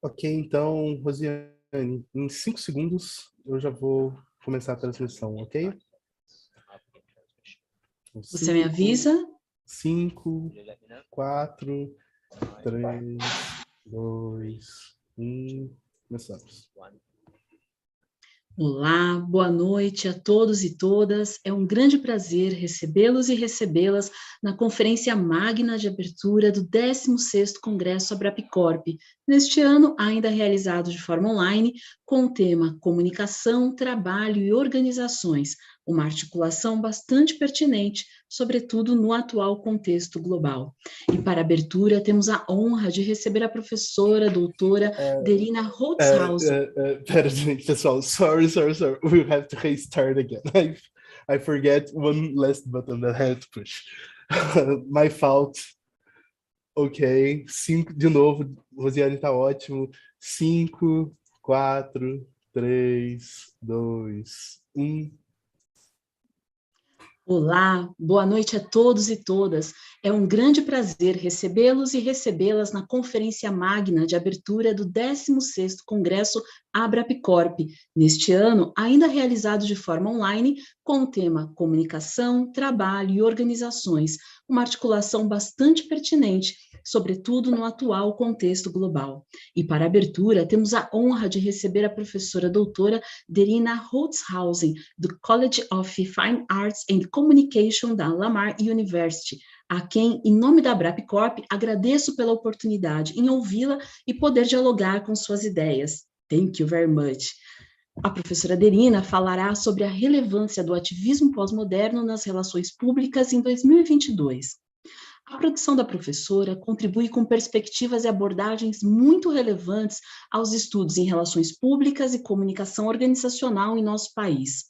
Ok, então, Rosiane, em 5 segundos eu já vou começar a transmissão, ok? Você me avisa? 5, 4, 3, 2, 1, começamos. Olá, boa noite a todos e todas. É um grande prazer recebê-los e recebê-las na Conferência Magna de Abertura do 16º Congresso Abrapcorp, neste ano ainda realizado de forma online, com o tema Comunicação, Trabalho e Organizações, uma articulação bastante pertinente, sobretudo no atual contexto global. E para a abertura, temos a honra de receber a professora, doutora Derina Holtzhausen. Pera, gente, pessoal, sorry. We have to restart again. I forget one last button that I had to push. My fault. Ok, 5, de novo, Rosiane tá ótimo. 5, 4, 3, 2, 1. Olá, boa noite a todos e todas. É um grande prazer recebê-los e recebê-las na Conferência Magna de Abertura do 16º Congresso Abrapcorp, neste ano ainda realizado de forma online, com o tema Comunicação, Trabalho e Organizações, uma articulação bastante pertinente, sobretudo no atual contexto global. E para a abertura, temos a honra de receber a professora doutora Derina Holtzhausen, do College of Fine Arts and Communication da Lamar University, a quem, em nome da Abrapcorp, agradeço pela oportunidade em ouvi-la e poder dialogar com suas ideias. Thank you very much. A professora Derina falará sobre a relevância do ativismo pós-moderno nas relações públicas em 2022. A produção da professora contribui com perspectivas e abordagens muito relevantes aos estudos em relações públicas e comunicação organizacional em nosso país.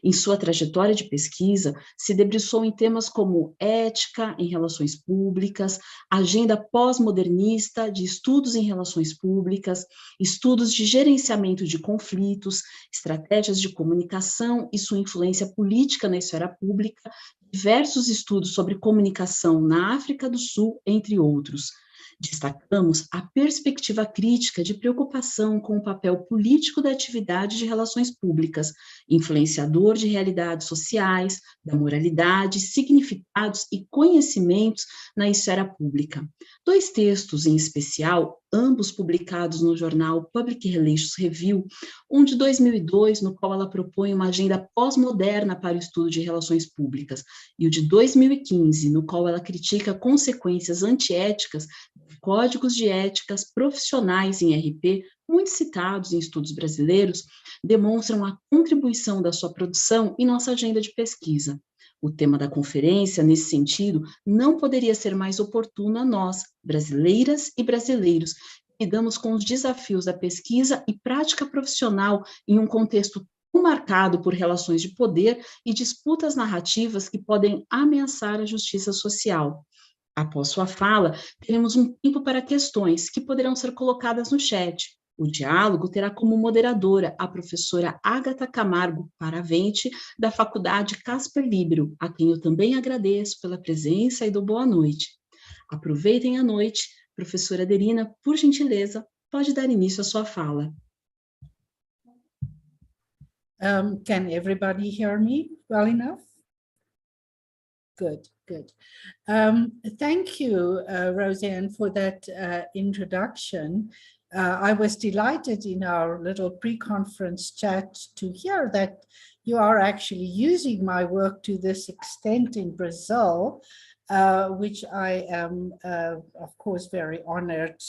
Em sua trajetória de pesquisa, se debruçou em temas como ética em relações públicas, agenda pós-modernista de estudos em relações públicas, estudos de gerenciamento de conflitos, estratégias de comunicação e sua influência política na esfera pública, diversos estudos sobre comunicação na África do Sul, entre outros. Destacamos a perspectiva crítica de preocupação com o papel político da atividade de relações públicas, influenciador de realidades sociais, da moralidade, significados e conhecimentos na esfera pública. 2 textos em especial, ambos publicados no jornal Public Relations Review, um de 2002, no qual ela propõe uma agenda pós-moderna para o estudo de relações públicas, e o de 2015, no qual ela critica consequências antiéticas de códigos de éticas profissionais em RP, muito citados em estudos brasileiros, demonstram a contribuição da sua produção em nossa agenda de pesquisa. O tema da conferência, nesse sentido, não poderia ser mais oportuno a nós, brasileiras e brasileiros, que lidamos com os desafios da pesquisa e prática profissional em um contexto tão marcado por relações de poder e disputas narrativas que podem ameaçar a justiça social. Após sua fala, teremos um tempo para questões que poderão ser colocadas no chat. O diálogo terá como moderadora a professora Ágata Camargo Paravente, da Faculdade Casper Libero, a quem eu também agradeço pela presença e dou boa noite. Aproveitem a noite. Professora Derina, por gentileza, pode dar início à sua fala. Can everybody hear me well enough? Good. Thank you, Roseanne, for that introduction. I was delighted in our little pre-conference chat to hear that you are actually using my work to this extent in Brazil, which I am, of course, very honored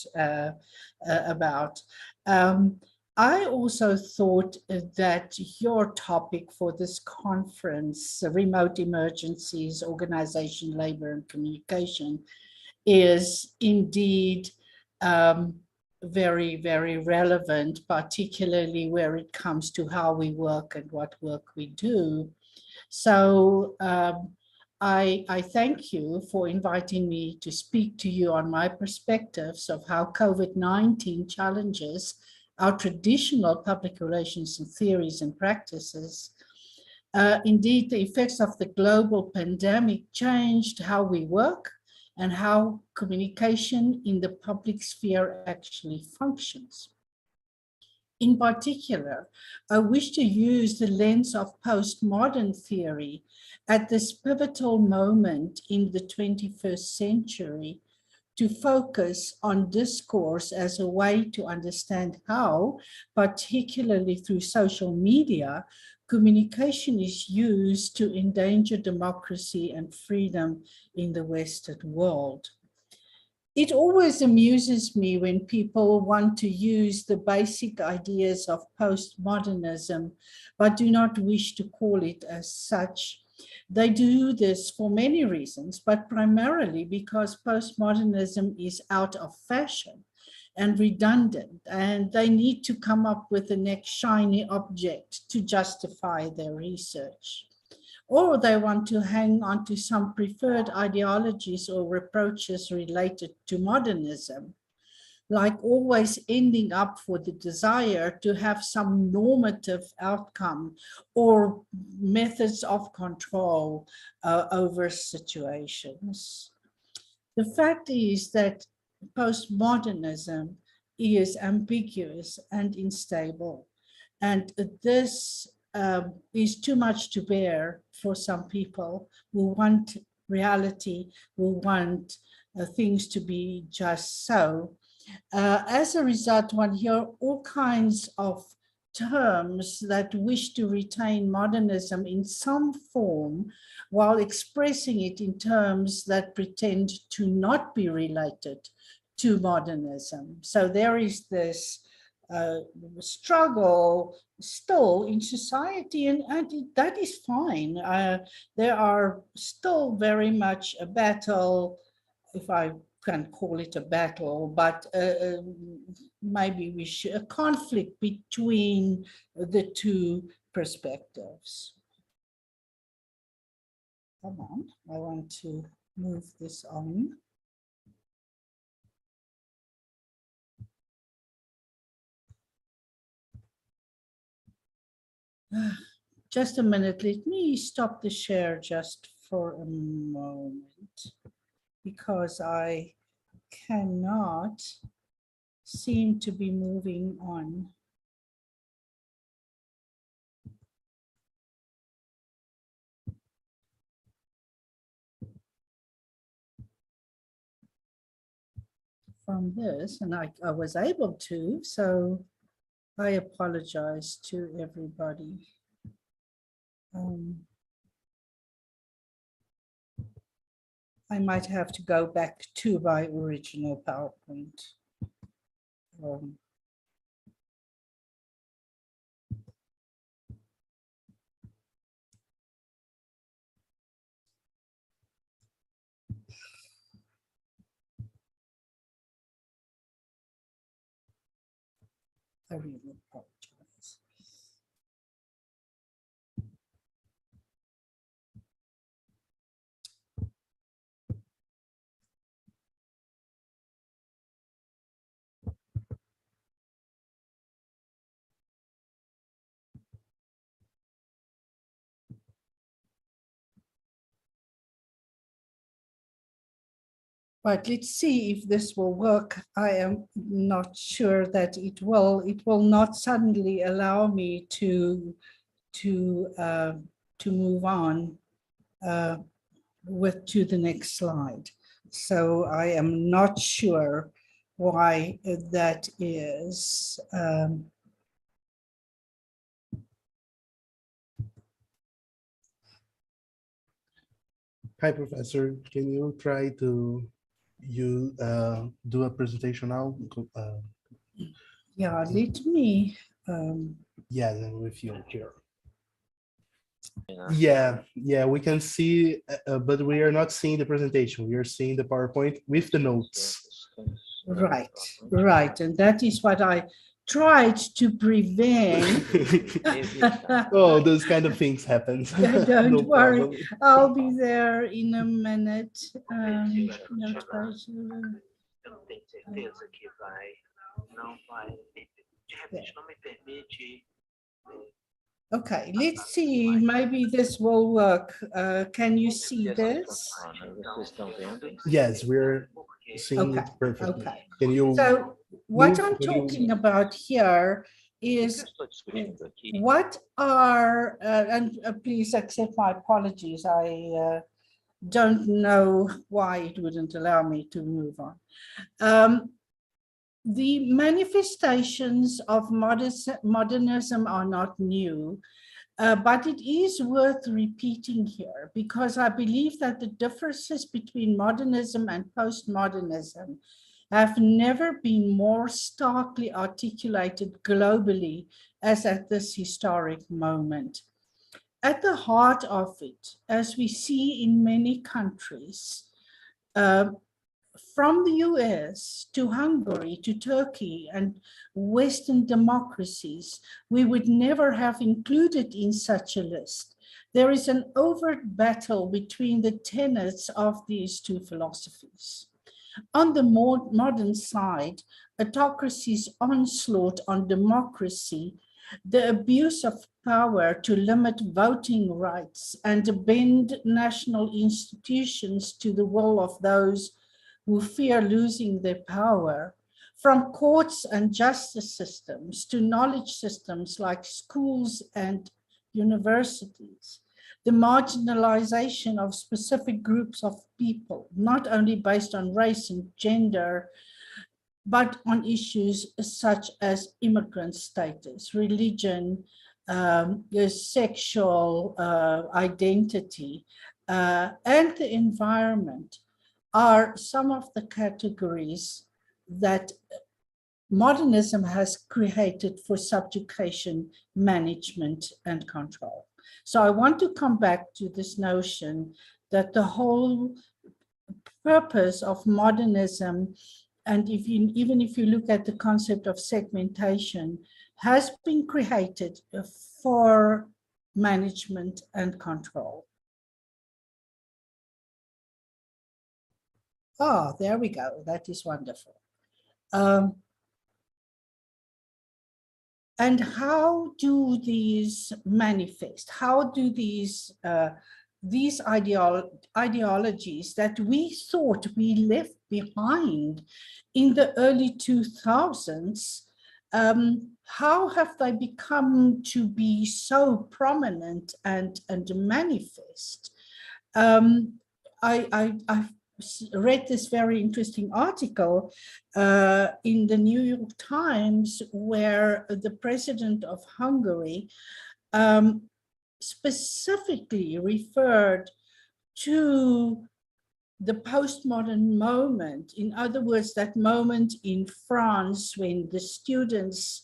about. I also thought that your topic for this conference, remote emergencies, organization, labor, and communication, is indeed very, very relevant, particularly where it comes to how we work and what work we do. So I thank you for inviting me to speak to you on my perspectives of how COVID-19 challenges our traditional public relations and theories and practices. Indeed, the effects of the global pandemic changed how we work and how communication in the public sphere actually functions. In particular, I wish to use the lens of postmodern theory at this pivotal moment in the 21st century to focus on discourse as a way to understand how, particularly through social media, communication is used to endanger democracy and freedom in the Western world. It always amuses me when people want to use the basic ideas of postmodernism, but do not wish to call it as such. They do this for many reasons, but primarily because postmodernism is out of fashion and redundant, and they need to come up with the next shiny object to justify their research. Or they want to hang on to some preferred ideologies or reproaches related to modernism, like always ending up for the desire to have some normative outcome or methods of control over situations. The fact is that postmodernism is ambiguous and unstable, and this is too much to bear for some people who want reality, who want things to be just so. As a result, one hears all kinds of terms that wish to retain modernism in some form while expressing it in terms that pretend to not be related to modernism. So there is this struggle still in society, and that is fine. There are still very much a battle, if I can call it a battle, but maybe we should, a conflict between the two perspectives. Come on, I want to move this on. Just a minute, let me stop the share just for a moment, because I cannot seem to be moving on. From this, and I was able to, so I apologize to everybody. I might have to go back to my original PowerPoint. I really apologize. But let's see if this will work. I am not sure that it will. It will not suddenly allow me to move on to the next slide. So I am not sure why that is. Hi, Professor. Can you try to do a presentation now? Yeah, let me. Yeah, then with you here. Yeah, we can see, but we are not seeing the presentation. We are seeing the PowerPoint with the notes. Right, and that is what I tried to prevent. Oh, those kind of things happen. Don't No worry, problem. I'll be there in a minute. Okay, let's see, maybe this will work. Can you see this? Yes, we're seeing Okay, it perfectly. okay. Can you So what I'm can you- talking about here is what are, and please accept my apologies, I don't know why it wouldn't allow me to move on. The manifestations of modernism are not new, but it is worth repeating here because I believe that the differences between modernism and postmodernism have never been more starkly articulated globally as at this historic moment. At the heart of it, as we see in many countries, from the US to Hungary to Turkey and Western democracies, we would never have included in such a list. There is an overt battle between the tenets of these two philosophies. On the more modern side, autocracy's onslaught on democracy, the abuse of power to limit voting rights and to bend national institutions to the will of those who fear losing their power, from courts and justice systems to knowledge systems like schools and universities, the marginalization of specific groups of people, not only based on race and gender, but on issues such as immigrant status, religion, sexual identity, and the environment are some of the categories that modernism has created for subjugation, management, and control. So I want to come back to this notion that the whole purpose of modernism, and even if you look at the concept of segmentation, has been created for management and control. Oh, there we go. That is wonderful. And how do these manifest? How do these ideologies that we thought we left behind in the early 2000s, how have they become to be so prominent and manifest? I've read this very interesting article in the New York Times where the president of Hungary specifically referred to the postmodern moment. In other words, that moment in France when the students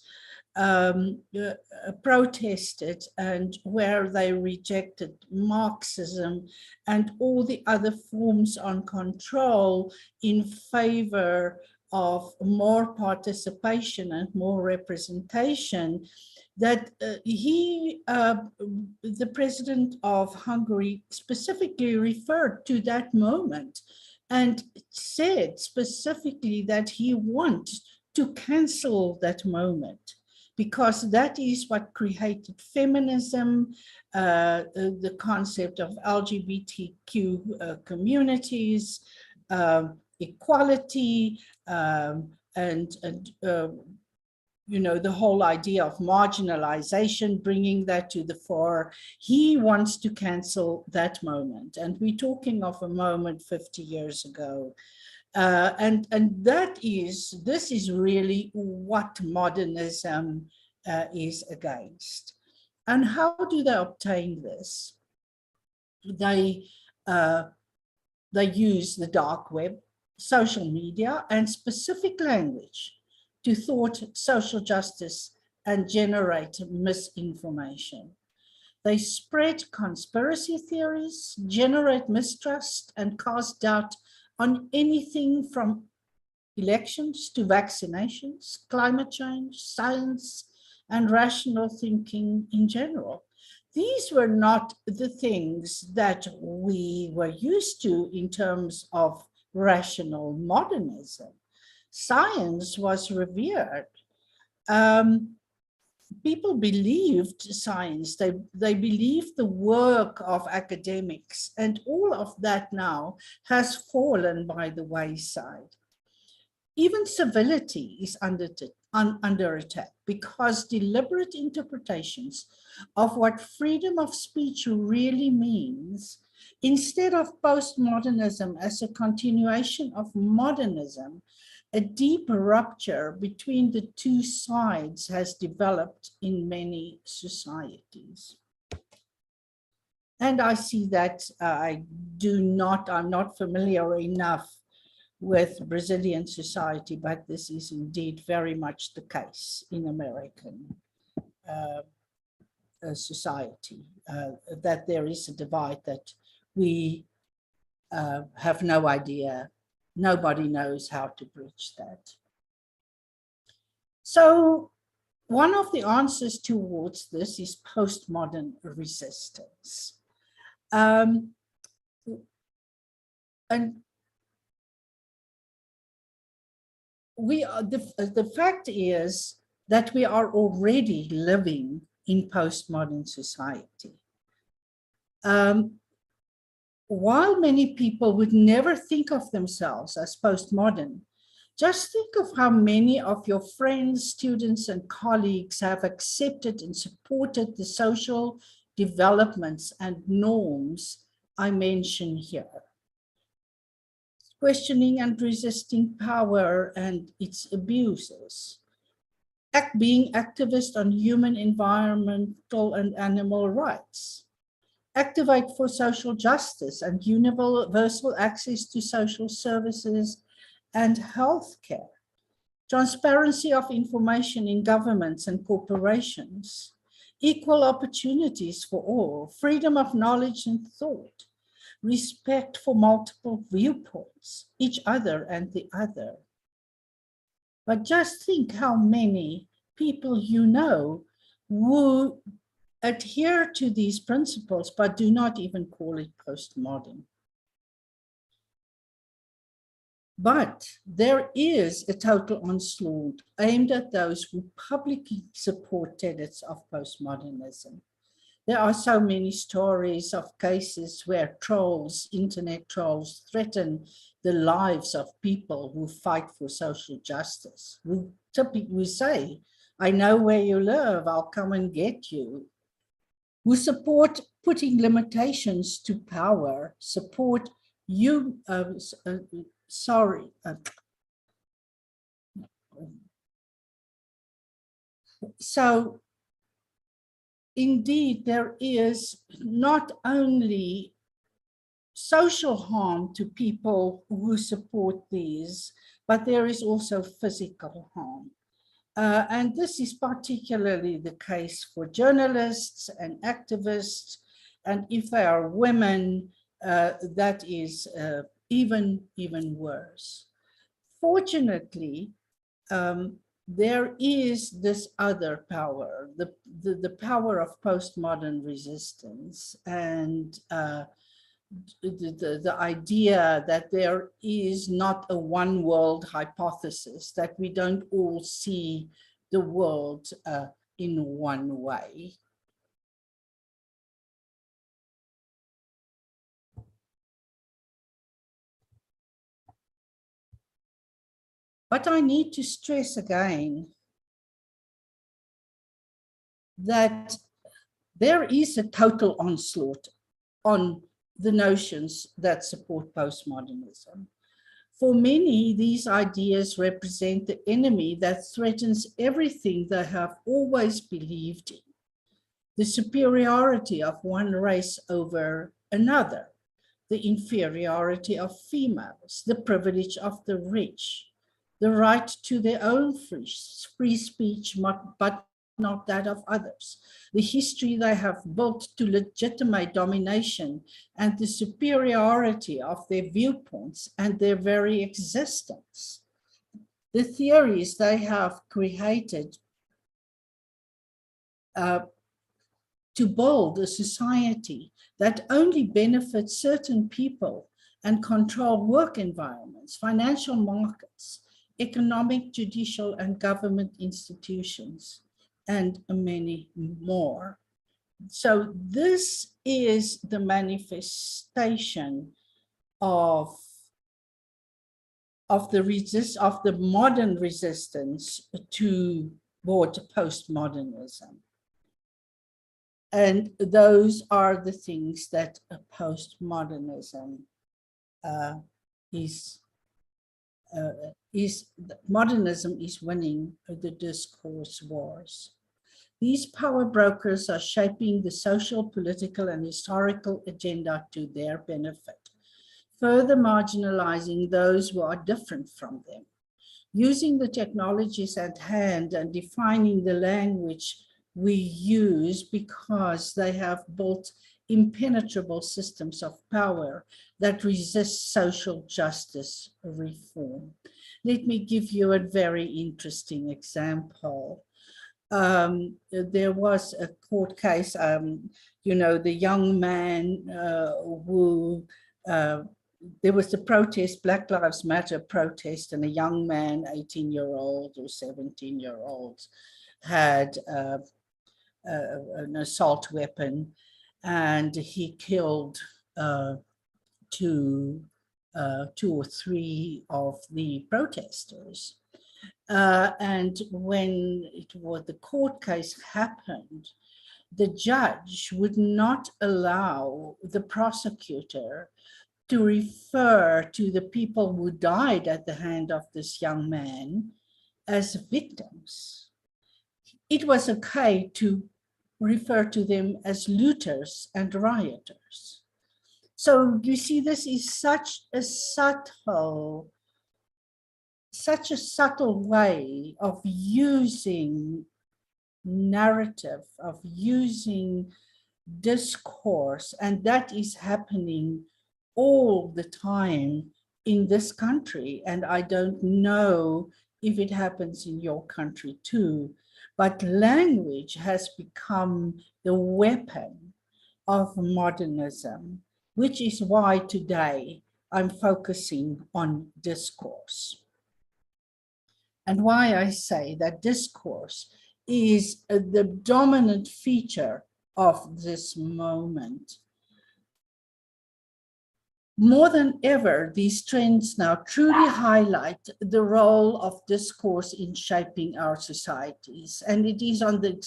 protested and where they rejected Marxism and all the other forms on control in favor of more participation and more representation, that the president of Hungary specifically referred to that moment and said specifically that he wants to cancel that moment, because that is what created feminism, the concept of LGBTQ communities, equality, and you know, the whole idea of marginalization, bringing that to the fore. He wants to cancel that moment. And we're talking of a moment 50 years ago. And this is really what modernism is against. And how do they obtain this? They use the dark web, social media, and specific language to thwart social justice and generate misinformation. They spread conspiracy theories, generate mistrust, and cast doubt on anything from elections to vaccinations, climate change, science, and rational thinking in general. These were not the things that we were used to in terms of rational modernism. Science was revered. people believed science, they believed the work of academics, and all of that now has fallen by the wayside. Even civility is under attack because deliberate interpretations of what freedom of speech really means, instead of postmodernism as a continuation of modernism, a deep rupture between the two sides has developed in many societies. And I see that I'm not familiar enough with Brazilian society, but this is indeed very much the case in American society, that there is a divide that we have no idea. Nobody knows how to bridge that. So one of the answers towards this is postmodern resistance. And the fact is that we are already living in postmodern society. While many people would never think of themselves as postmodern, just think of how many of your friends, students, and colleagues have accepted and supported the social developments and norms I mention here. Questioning and resisting power and its abuses. Being activist on human, environmental, and animal rights. Activate for social justice and universal access to social services and healthcare. Transparency of information in governments and corporations. Equal opportunities for all. Freedom of knowledge and thought. Respect for multiple viewpoints, each other and the other. But just think how many people you know who adhere to these principles, but do not even call it postmodern. But there is a total onslaught aimed at those who publicly support tenets of postmodernism. There are so many stories of cases where trolls, internet trolls, threaten the lives of people who fight for social justice, who typically say, I know where you live, I'll come and get you. Who support putting limitations to power, support you, So indeed, there is not only social harm to people who support these, but there is also physical harm. And this is particularly the case for journalists and activists. And if they are women, that is even worse. Fortunately, there is this other power, the power of postmodern resistance, and the idea that there is not a one world hypothesis, that we don't all see the world in one way. But I need to stress again that there is a total onslaught on the notions that support postmodernism. For many, these ideas represent the enemy that threatens everything they have always believed in. The superiority of one race over another, the inferiority of females, the privilege of the rich, the right to their own free speech, but not that of others, the history they have built to legitimate domination, and the superiority of their viewpoints and their very existence, the theories they have created to build a society that only benefits certain people and control work environments, financial markets, economic, judicial, and government institutions, and many more. So this is the manifestation of the modern resistance toward postmodernism. And those are the things that postmodernism modernism is winning the discourse wars. These power brokers are shaping the social, political, and historical agenda to their benefit, further marginalizing those who are different from them, using the technologies at hand and defining the language we use because they have built impenetrable systems of power that resist social justice reform. Let me give you a very interesting example. There was a court case, you know, the young man who, there was the protest, Black Lives Matter protest, and a young man, 18-year-old or 17-year-old, had an assault weapon, and he killed two or three of the protesters. And when the court case happened, the judge would not allow the prosecutor to refer to the people who died at the hand of this young man as victims. It was okay to refer to them as looters and rioters. So you see, this is such a subtle way of using narrative, of using discourse, and that is happening all the time in this country. And I don't know if it happens in your country too, but language has become the weapon of modernism, which is why today I'm focusing on discourse. And why I say that discourse is the dominant feature of this moment. More than ever, these trends now truly highlight the role of discourse in shaping our societies. And it is on the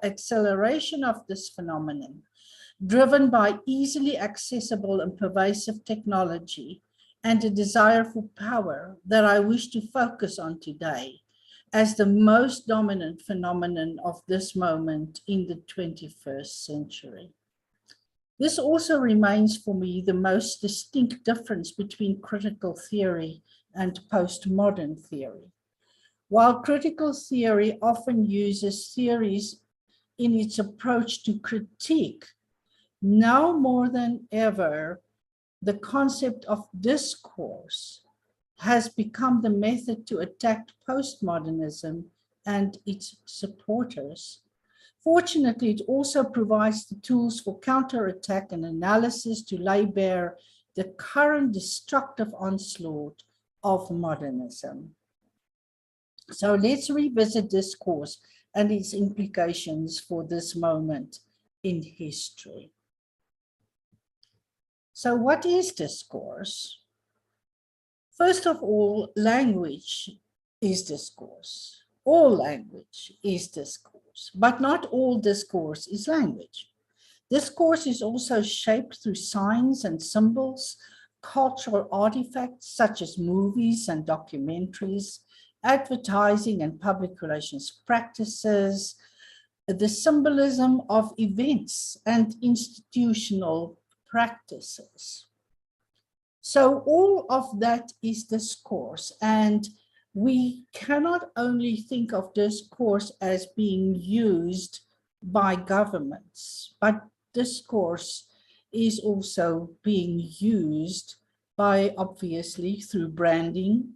acceleration of this phenomenon, driven by easily accessible and pervasive technology and a desire for power, that I wish to focus on today as the most dominant phenomenon of this moment in the 21st century. This also remains for me the most distinct difference between critical theory and postmodern theory. While critical theory often uses theories in its approach to critique, now more than ever, the concept of discourse has become the method to attack postmodernism and its supporters. Fortunately, it also provides the tools for counterattack and analysis to lay bare the current destructive onslaught of modernism. So let's revisit discourse and its implications for this moment in history. So what is discourse? First of all, language is discourse. All language is discourse, but not all discourse is language. Discourse is also shaped through signs and symbols, cultural artifacts such as movies and documentaries, advertising and public relations practices, the symbolism of events and institutional practices. So all of that is discourse, and we cannot only think of discourse as being used by governments, but discourse is also being used by, obviously, through branding,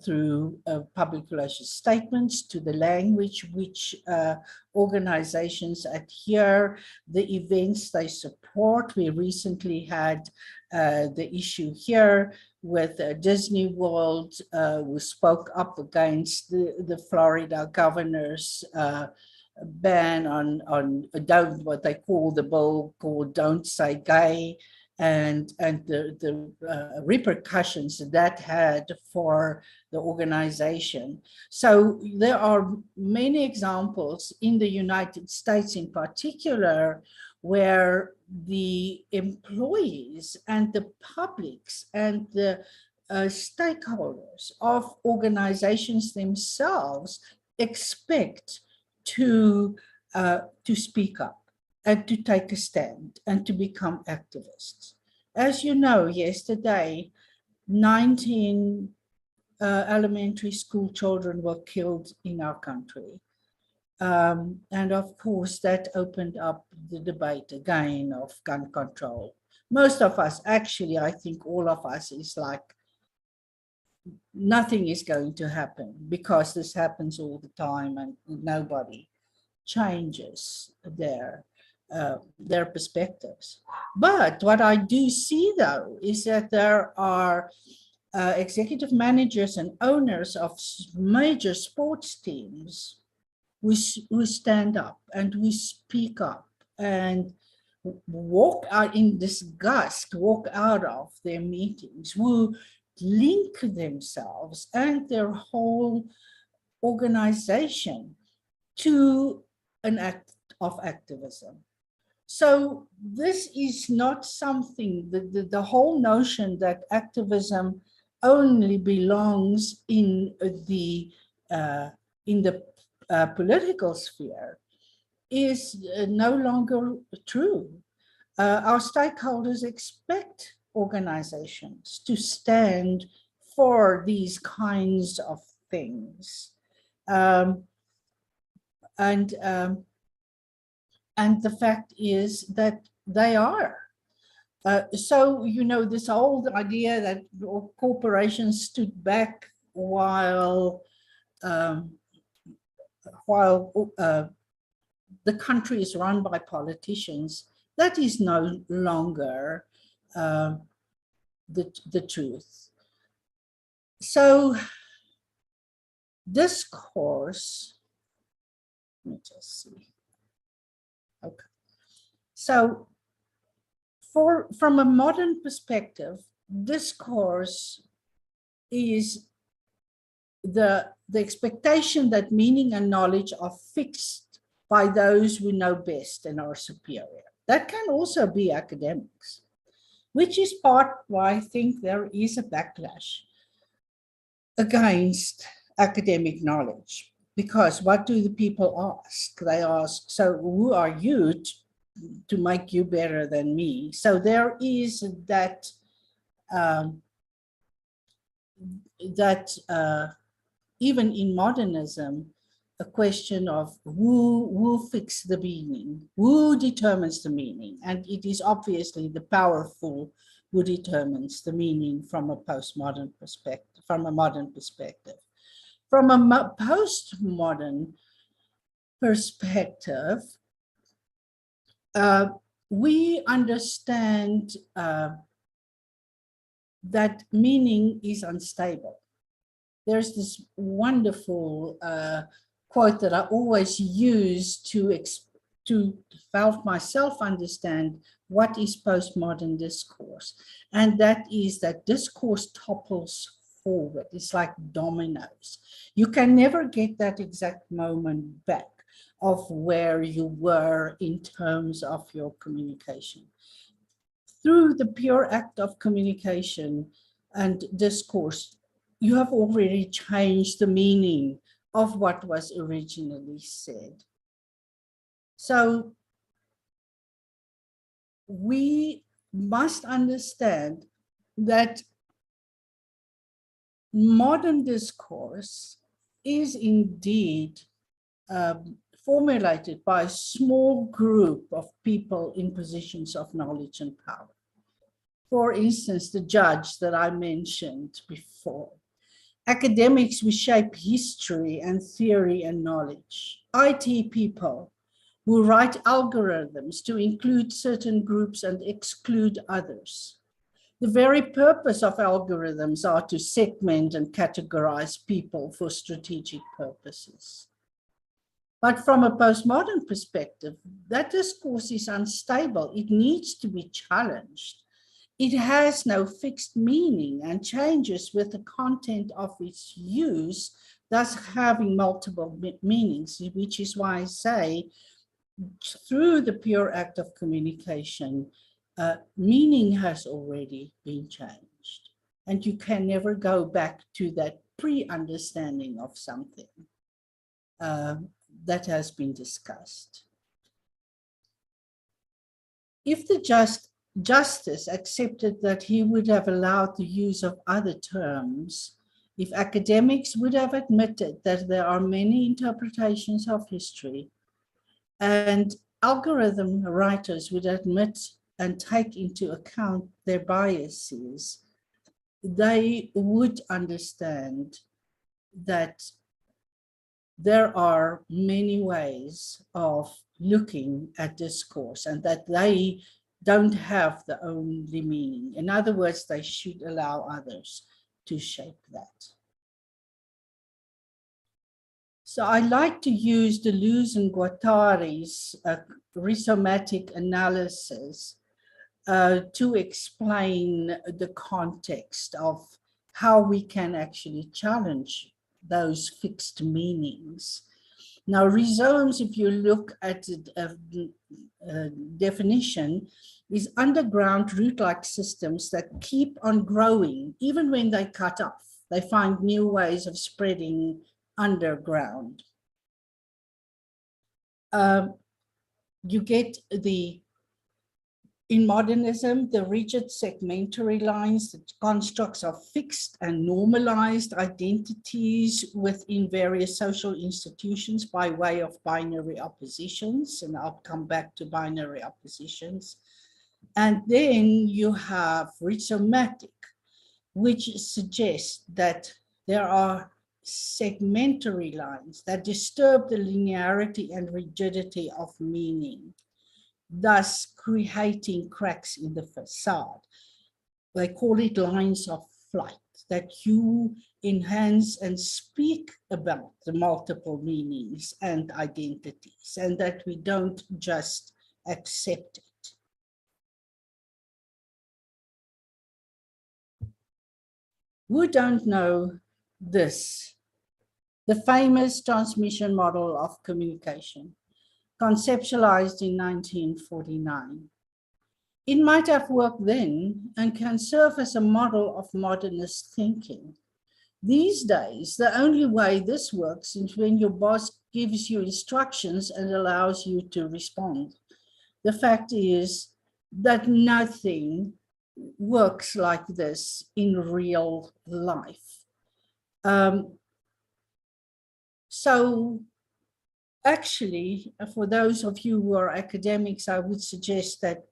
through public relations statements, to the language which organizations adhere, the events they support. We recently had the issue here with Disney World, who spoke up against the Florida governor's ban on what they call the bill called Don't Say Gay, and the repercussions that had for the organization. So there are many examples in the United States in particular where the employees and the publics and the stakeholders of organizations themselves expect to speak up and to take a stand and to become activists. As you know, yesterday, 19 elementary school children were killed in our country. And of course, that opened up the debate again of gun control. Most of us, actually, I think all of us is like, nothing is going to happen because this happens all the time and nobody changes their perspectives. But what I do see, though, is that there are executive managers and owners of major sports teams who stand up and who speak up and walk out in disgust, walk out of their meetings, who link themselves and their whole organization to an act of activism. So this is not something, the whole notion that activism only belongs in the political sphere is no longer true. Our stakeholders expect organizations to stand for these kinds of things. And the fact is that they are. So, you know, this old idea that corporations stood back while the country is run by politicians, that is no longer the truth. So discourse, let me just see. Okay. So from a modern perspective, discourse is the expectation that meaning and knowledge are fixed by those who know best and are superior. That can also be academics, which is part why I think there is a backlash against academic knowledge. Because what do the people ask? They ask, so who are you to make you better than me? So there is that even in modernism, a question of who fixes the meaning, who determines the meaning, and it is obviously the powerful who determines the meaning from a postmodern perspective, from a modern perspective. From a postmodern perspective, we understand that meaning is unstable. There's this wonderful quote that I always use to help myself understand what is postmodern discourse. And that is that discourse topples forward. It's like dominoes. You can never get that exact moment back of where you were in terms of your communication. Through the pure act of communication and discourse, you have already changed the meaning of what was originally said. So we must understand that modern discourse is indeed formulated by a small group of people in positions of knowledge and power. For instance, the judge that I mentioned before. Academics who shape history and theory and knowledge. IT people who write algorithms to include certain groups and exclude others. The very purpose of algorithms are to segment and categorize people for strategic purposes. But from a postmodern perspective, that discourse is unstable. It needs to be challenged. It has no fixed meaning and changes with the content of its use, thus having multiple meanings, which is why I say, through the pure act of communication, meaning has already been changed. And you can never go back to that pre-understanding of something that has been discussed. If the justice accepted that he would have allowed the use of other terms, if academics would have admitted that there are many interpretations of history, and algorithm writers would admit and take into account their biases, they would understand that there are many ways of looking at discourse and that they don't have the only meaning. In other words, they should allow others to shape that. So I like to use Deleuze and Guattari's rhizomatic analysis to explain the context of how we can actually challenge those fixed meanings. Now, rhizomes, if you look at the definition, is underground root-like systems that keep on growing, even when they cut off. They find new ways of spreading underground. You get in modernism, the rigid segmentary lines, the constructs of fixed and normalized identities within various social institutions by way of binary oppositions, and I'll come back to binary oppositions. And then you have rhizomatic, which suggests that there are segmentary lines that disturb the linearity and rigidity of meaning, thus creating cracks in the facade. They call it lines of flight, that you enhance and speak about the multiple meanings and identities, and that we don't just accept it. Who don't know this? The famous transmission model of communication, conceptualized in 1949. It might have worked then and can serve as a model of modernist thinking. These days, the only way this works is when your boss gives you instructions and allows you to respond. The fact is that nothing works like this in real life. So actually, for those of you who are academics, I would suggest that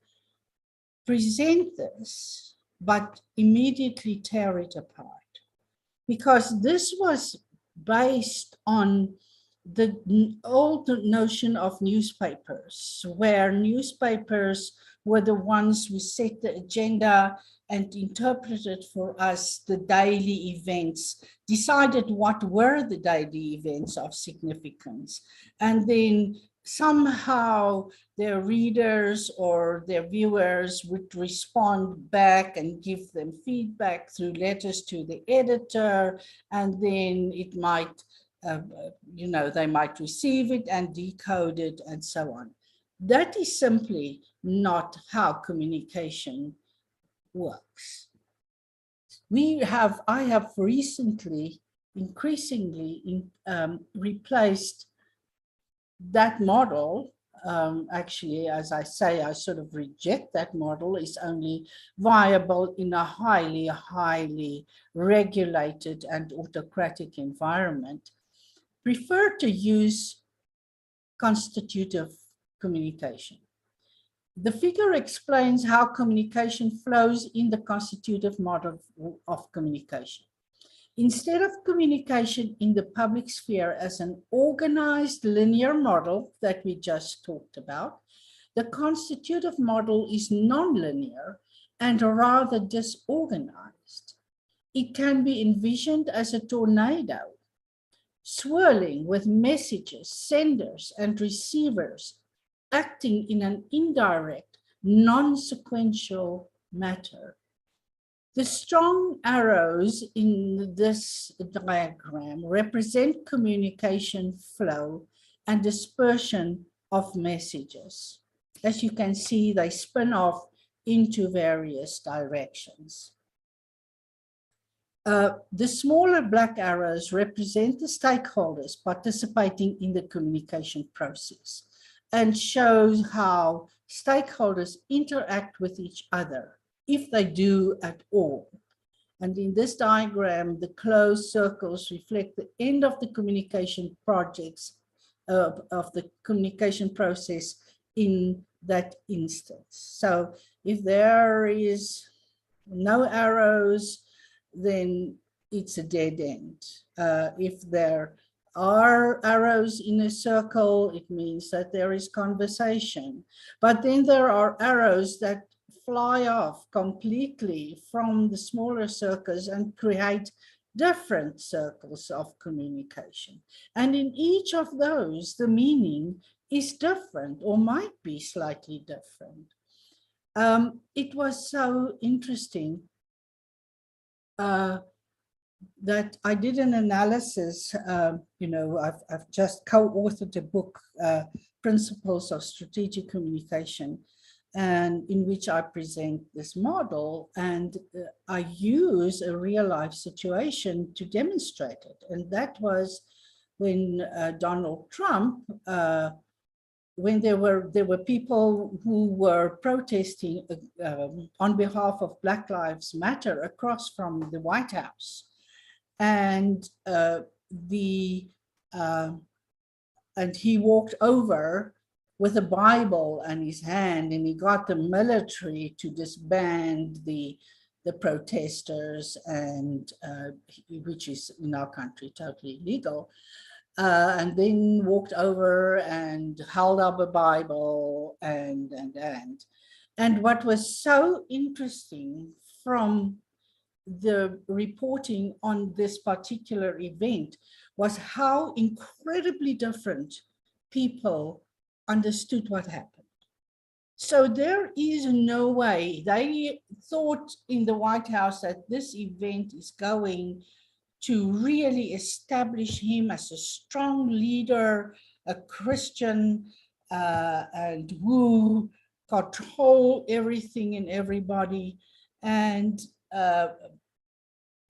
present this, but immediately tear it apart. Because this was based on the old notion of newspapers, where newspapers were the ones who set the agenda and interpreted for us the daily events, decided what were the daily events of significance, and then somehow their readers or their viewers would respond back and give them feedback through letters to the editor, and then it might, they might receive it and decode it and so on. That is simply not how communication works. I have recently increasingly replaced that model. Actually, as I say, I sort of reject that model. It's only viable in a highly regulated and autocratic environment. Prefer to use constitutive communication. The figure explains how communication flows in the constitutive model of communication. Instead of communication in the public sphere as an organized linear model that we just talked about, the constitutive model is nonlinear and rather disorganized. It can be envisioned as a tornado, swirling with messages, senders and receivers, acting in an indirect, non-sequential manner. The strong arrows in this diagram represent communication flow and dispersion of messages. As you can see, they spin off into various directions. The smaller black arrows represent the stakeholders participating in the communication process and shows how stakeholders interact with each other, if they do at all. And in this diagram, the closed circles reflect the end of the communication projects of the communication process in that instance. So if there is no arrows, then it's a dead end. If there are arrows in a circle, it means that there is conversation. But then there are arrows that fly off completely from the smaller circles and create different circles of communication. And in each of those, the meaning is different or might be slightly different. It was so interesting that I did an analysis. I've just co-authored a book, Principles of Strategic Communication, and in which I present this model, and I use a real-life situation to demonstrate it. And that was when Donald Trump, when there were people who were protesting on behalf of Black Lives Matter across from the White House, and he walked over with a Bible in his hand, and he got the military to disband the protesters, and which is in our country totally illegal. And then walked over and held up a Bible and what was so interesting from the reporting on this particular event was how incredibly different people understood what happened. So there is no way. They thought in the White House that this event is going to really establish him as a strong leader, a Christian, and who control everything and everybody. And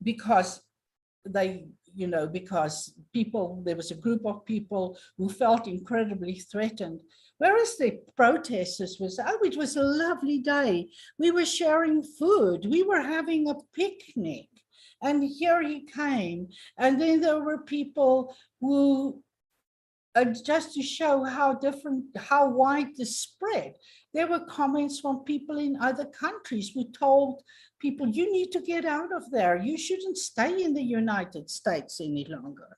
because because there was a group of people who felt incredibly threatened. Whereas the protesters it was a lovely day. We were sharing food. We were having a picnic. And here he came. And then there were people who, just to show how wide the spread, there were comments from people in other countries who told people, you need to get out of there. You shouldn't stay in the United States any longer.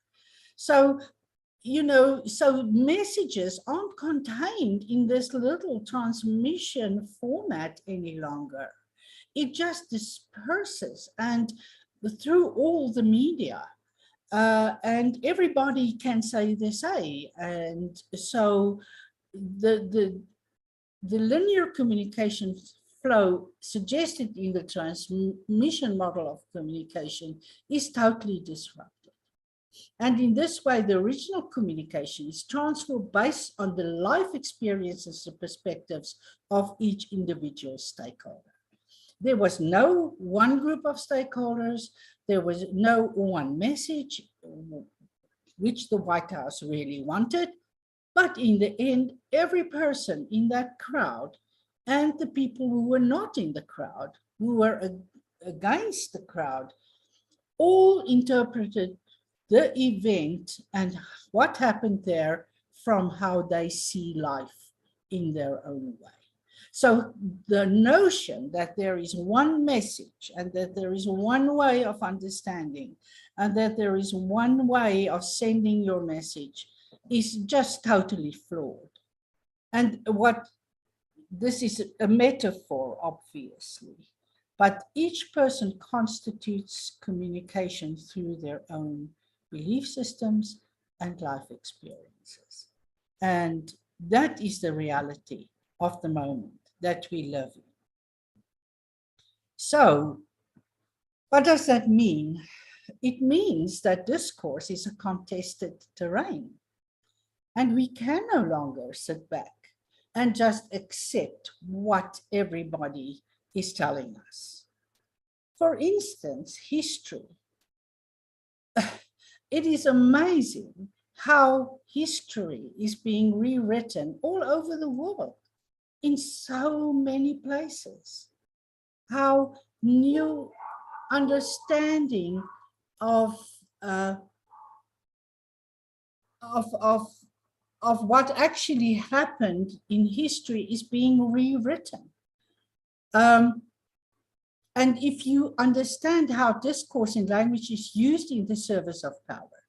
So, so messages aren't contained in this little transmission format any longer. It just disperses and through all the media. And everybody can say they say. And so the linear communication flow suggested in the transmission model of communication is totally disrupted. And in this way, the original communication is transferred based on the life experiences and perspectives of each individual stakeholder. There was no one group of stakeholders. There was no one message, which the White House really wanted. But in the end, every person in that crowd and the people who were not in the crowd, who were against the crowd, all interpreted the event and what happened there from how they see life in their own way. So the notion that there is one message and that there is one way of understanding and that there is one way of sending your message is just totally flawed. And this is a metaphor, obviously. but each person constitutes communication through their own belief systems and life experiences. And that is the reality of the moment that we live in. So, what does that mean? It means that discourse is a contested terrain, and we can no longer sit back and just accept what everybody is telling us. For instance, history. It is amazing how history is being rewritten all over the world in so many places. How new understanding of what actually happened in history is being rewritten. And if you understand how discourse and language is used in the service of power,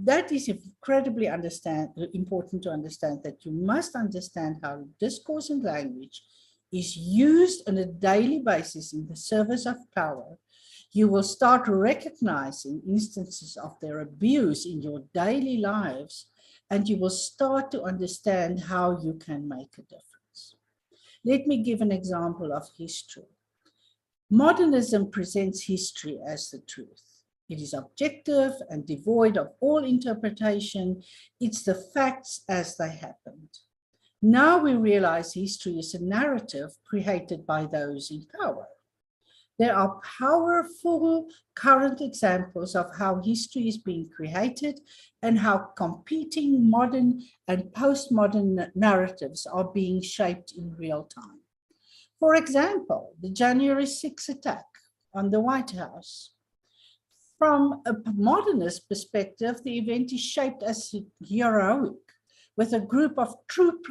that is incredibly important to understand, that you must understand how discourse and language is used on a daily basis in the service of power. You will start recognizing instances of their abuse in your daily lives, and you will start to understand how you can make a difference. Let me give an example of history. Modernism presents history as the truth. It is objective and devoid of all interpretation. It's the facts as they happened. Now we realize history is a narrative created by those in power. There are powerful current examples of how history is being created and how competing modern and postmodern narratives are being shaped in real time. For example, the January 6th attack on the White House. From a modernist perspective, the event is shaped as heroic, with a group of true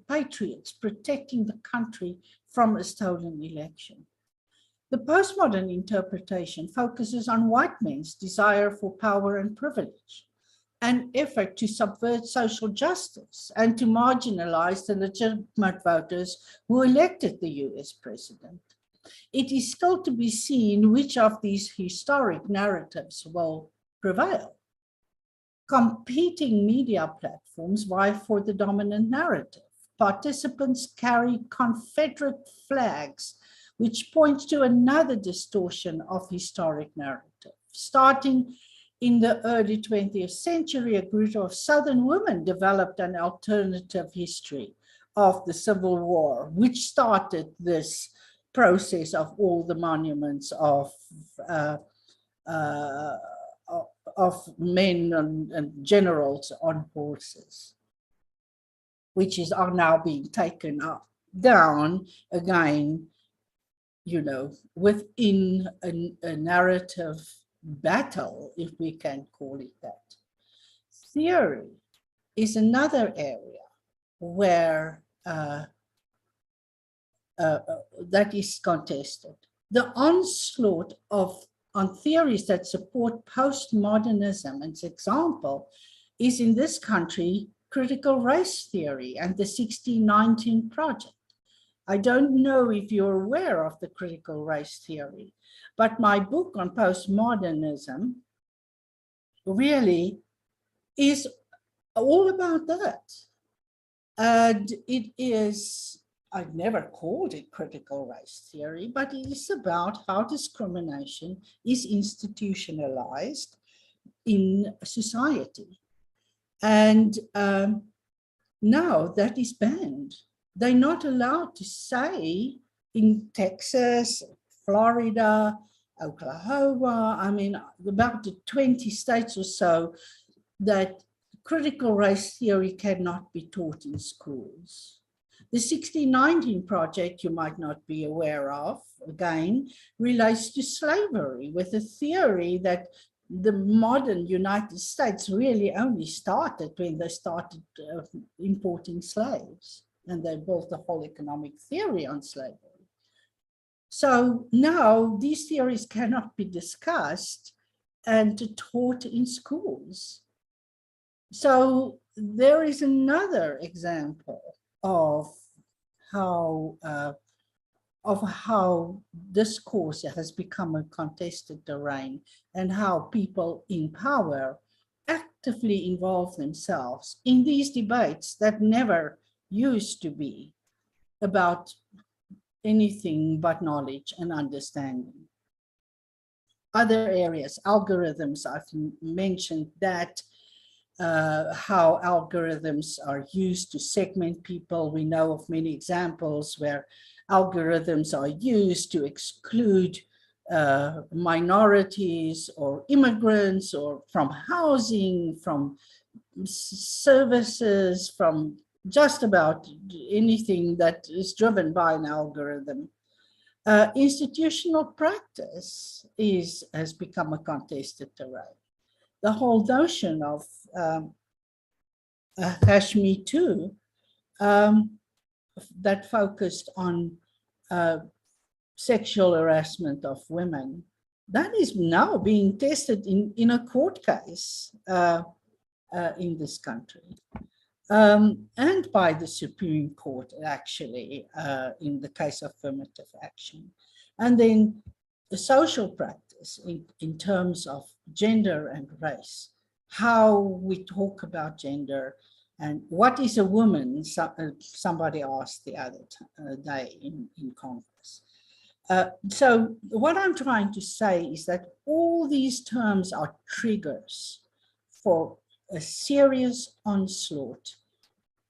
patriots protecting the country from a stolen election. The postmodern interpretation focuses on white men's desire for power and privilege, an effort to subvert social justice and to marginalize the legitimate voters who elected the US president. It is still to be seen which of these historic narratives will prevail. Competing media platforms vie for the dominant narrative. Participants carry Confederate flags, which points to another distortion of historic narrative. Starting in the early 20th century, a group of Southern women developed an alternative history of the Civil War, which started this process of all the monuments of men and generals on horses, which are now being taken down again, you know, within a narrative battle, if we can call it that. Theory is another area where that is contested. The onslaught on theories that support postmodernism, and its example is in this country, critical race theory and the 1619 Project. I don't know if you're aware of the critical race theory, but my book on postmodernism really is all about that. And it is, I've never called it critical race theory, but it is about how discrimination is institutionalized in society. And now that is banned. They're not allowed to say in Texas, Florida, Oklahoma, I mean, about the 20 states or so, that critical race theory cannot be taught in schools. The 1619 Project, you might not be aware of, again, relates to slavery, with a theory that the modern United States really only started when they started importing slaves, and they built a whole economic theory on slavery. So now these theories cannot be discussed and taught in schools. So there is another example of how of how discourse has become a contested terrain and how people in power actively involve themselves in these debates that never used to be about anything but knowledge and understanding. Other areas, algorithms, I've mentioned that, how algorithms are used to segment people. We know of many examples where algorithms are used to exclude minorities or immigrants, or from housing, from services, from just about anything that is driven by an algorithm. Institutional practice has become a contested terrain. The whole notion of Me Too that focused on sexual harassment of women, that is now being tested in a court case in this country. And by the Supreme Court, actually, in the case of affirmative action. And then the social practice in terms of gender and race, how we talk about gender and what is a woman, somebody asked the other day in Conference. So what I'm trying to say is that all these terms are triggers for a serious onslaught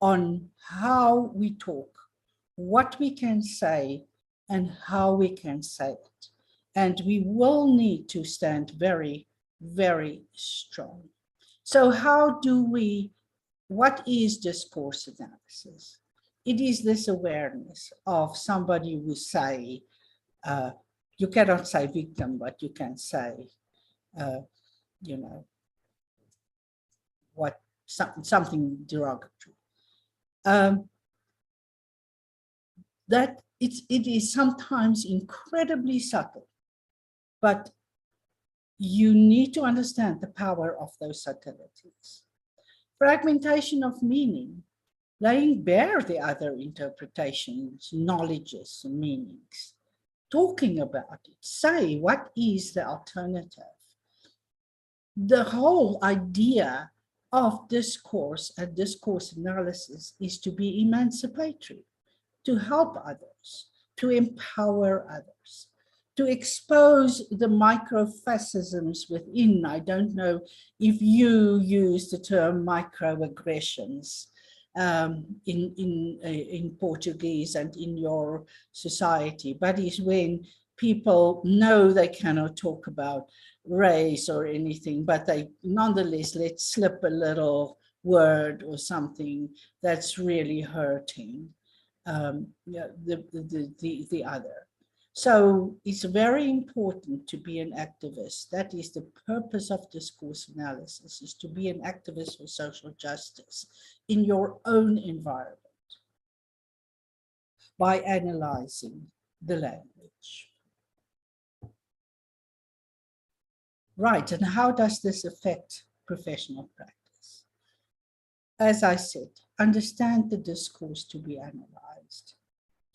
on how we talk, what we can say, and how we can say it. And we will need to stand very, very strong. So how do we, what is discourse analysis? It is this awareness of somebody who say, you cannot say victim, but you can say, you know, what something derogatory. That it is sometimes incredibly subtle, but you need to understand the power of those subtleties. Fragmentation of meaning, laying bare the other interpretations, knowledges, and meanings, talking about it, say what is the alternative. The whole idea of discourse and discourse analysis is to be emancipatory, to help others, to empower others, to expose the microfascisms within. I don't know if you use the term microaggressions in Portuguese and in your society, but it's when people know they cannot talk about race or anything, but they nonetheless let slip a little word or something that's really hurting the other. So it's very important to be an activist. That is the purpose of discourse analysis, is to be an activist for social justice in your own environment by analyzing the language. Right, and how does this affect professional practice? As I said, understand the discourse to be analyzed.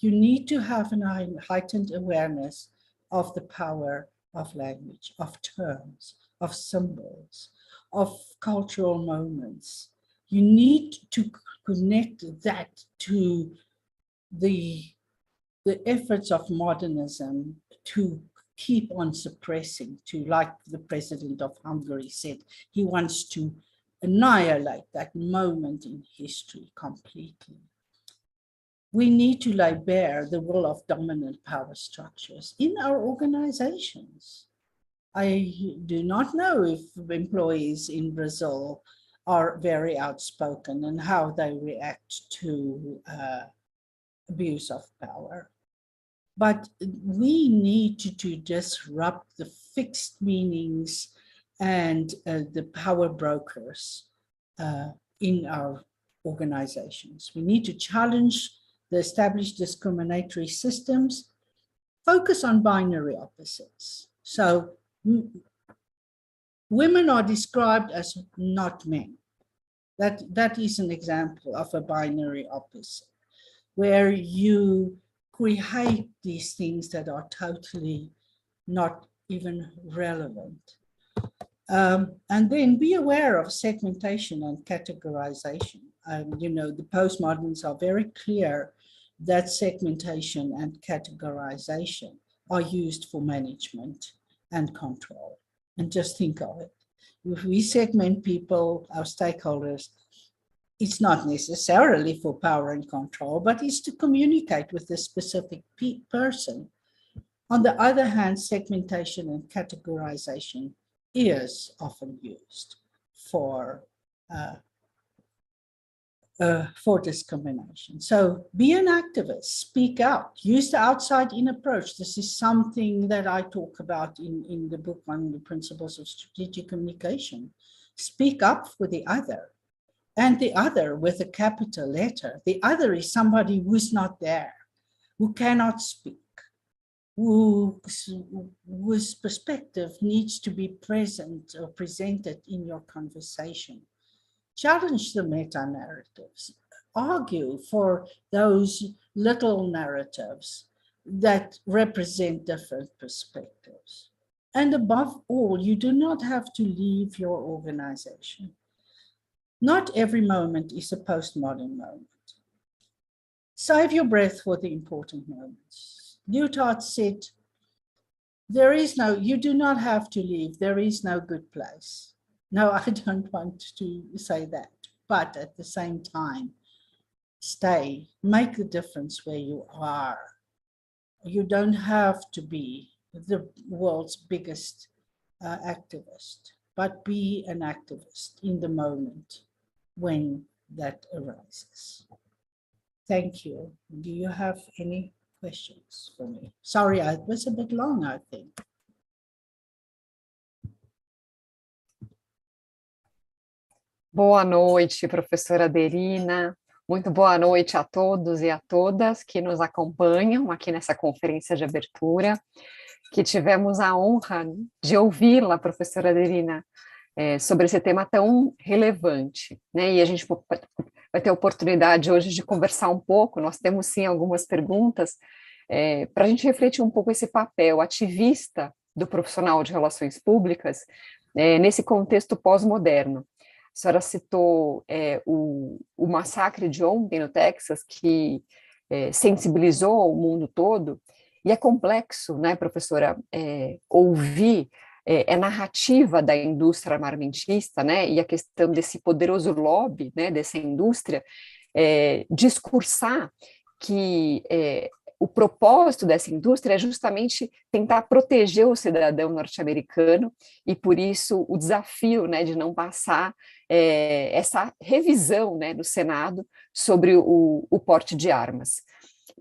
You need to have a heightened awareness of the power of language, of terms, of symbols, of cultural moments. You need to connect that to the efforts of modernism to keep on suppressing, to, like the president of Hungary said, he wants to annihilate that moment in history completely. We need to lay bare the will of dominant power structures in our organizations. I do not know if employees in Brazil are very outspoken and how they react to abuse of power. But we need to disrupt the fixed meanings and the power brokers in our organizations. We need to challenge the established discriminatory systems, focus on binary opposites. So women are described as not men. That is an example of a binary opposite, where you create these things that are totally not even relevant. And then be aware of segmentation and categorization. The postmoderns are very clear that segmentation and categorization are used for management and control. And just think of it. If we segment people, our stakeholders, it's not necessarily for power and control, but it's to communicate with a specific person. On the other hand, segmentation and categorization is often used for discrimination. So be an activist, speak out, use the outside-in approach. This is something that I talk about in the book on the principles of strategic communication. Speak up for the other, and the other with a capital letter. The other is somebody who's not there, who cannot speak, whose perspective needs to be present or presented in your conversation. Challenge the meta-narratives. Argue for those little narratives that represent different perspectives. And above all, you do not have to leave your organization. Not every moment is a postmodern moment. Save your breath for the important moments. Lyotard said, you do not have to leave, there is no good place. No, I don't want to say that, but at the same time, stay, make the difference where you are. You don't have to be the world's biggest activist, but be an activist in the moment when that arises. Thank you. Do you have any questions for me? Sorry, it was a bit long, I think. Boa noite, professora Aderina. Muito boa noite a todos e a todas que nos acompanham aqui nessa conferência de abertura, que tivemos a honra de ouvi-la, professora Aderina, sobre esse tema tão relevante, né? E a gente vai ter a oportunidade hoje de conversar um pouco, nós temos sim algumas perguntas, para a gente refletir um pouco esse papel ativista do profissional de relações públicas nesse contexto pós-moderno. A senhora citou o massacre de ontem no Texas, que sensibilizou o mundo todo, e é complexo, né, professora, ouvir a narrativa da indústria armamentista, né, e a questão desse poderoso lobby, né, dessa indústria, discursar que o propósito dessa indústria é justamente tentar proteger o cidadão norte-americano, e por isso o desafio, né, de não passar essa revisão, né, no Senado sobre o porte de armas.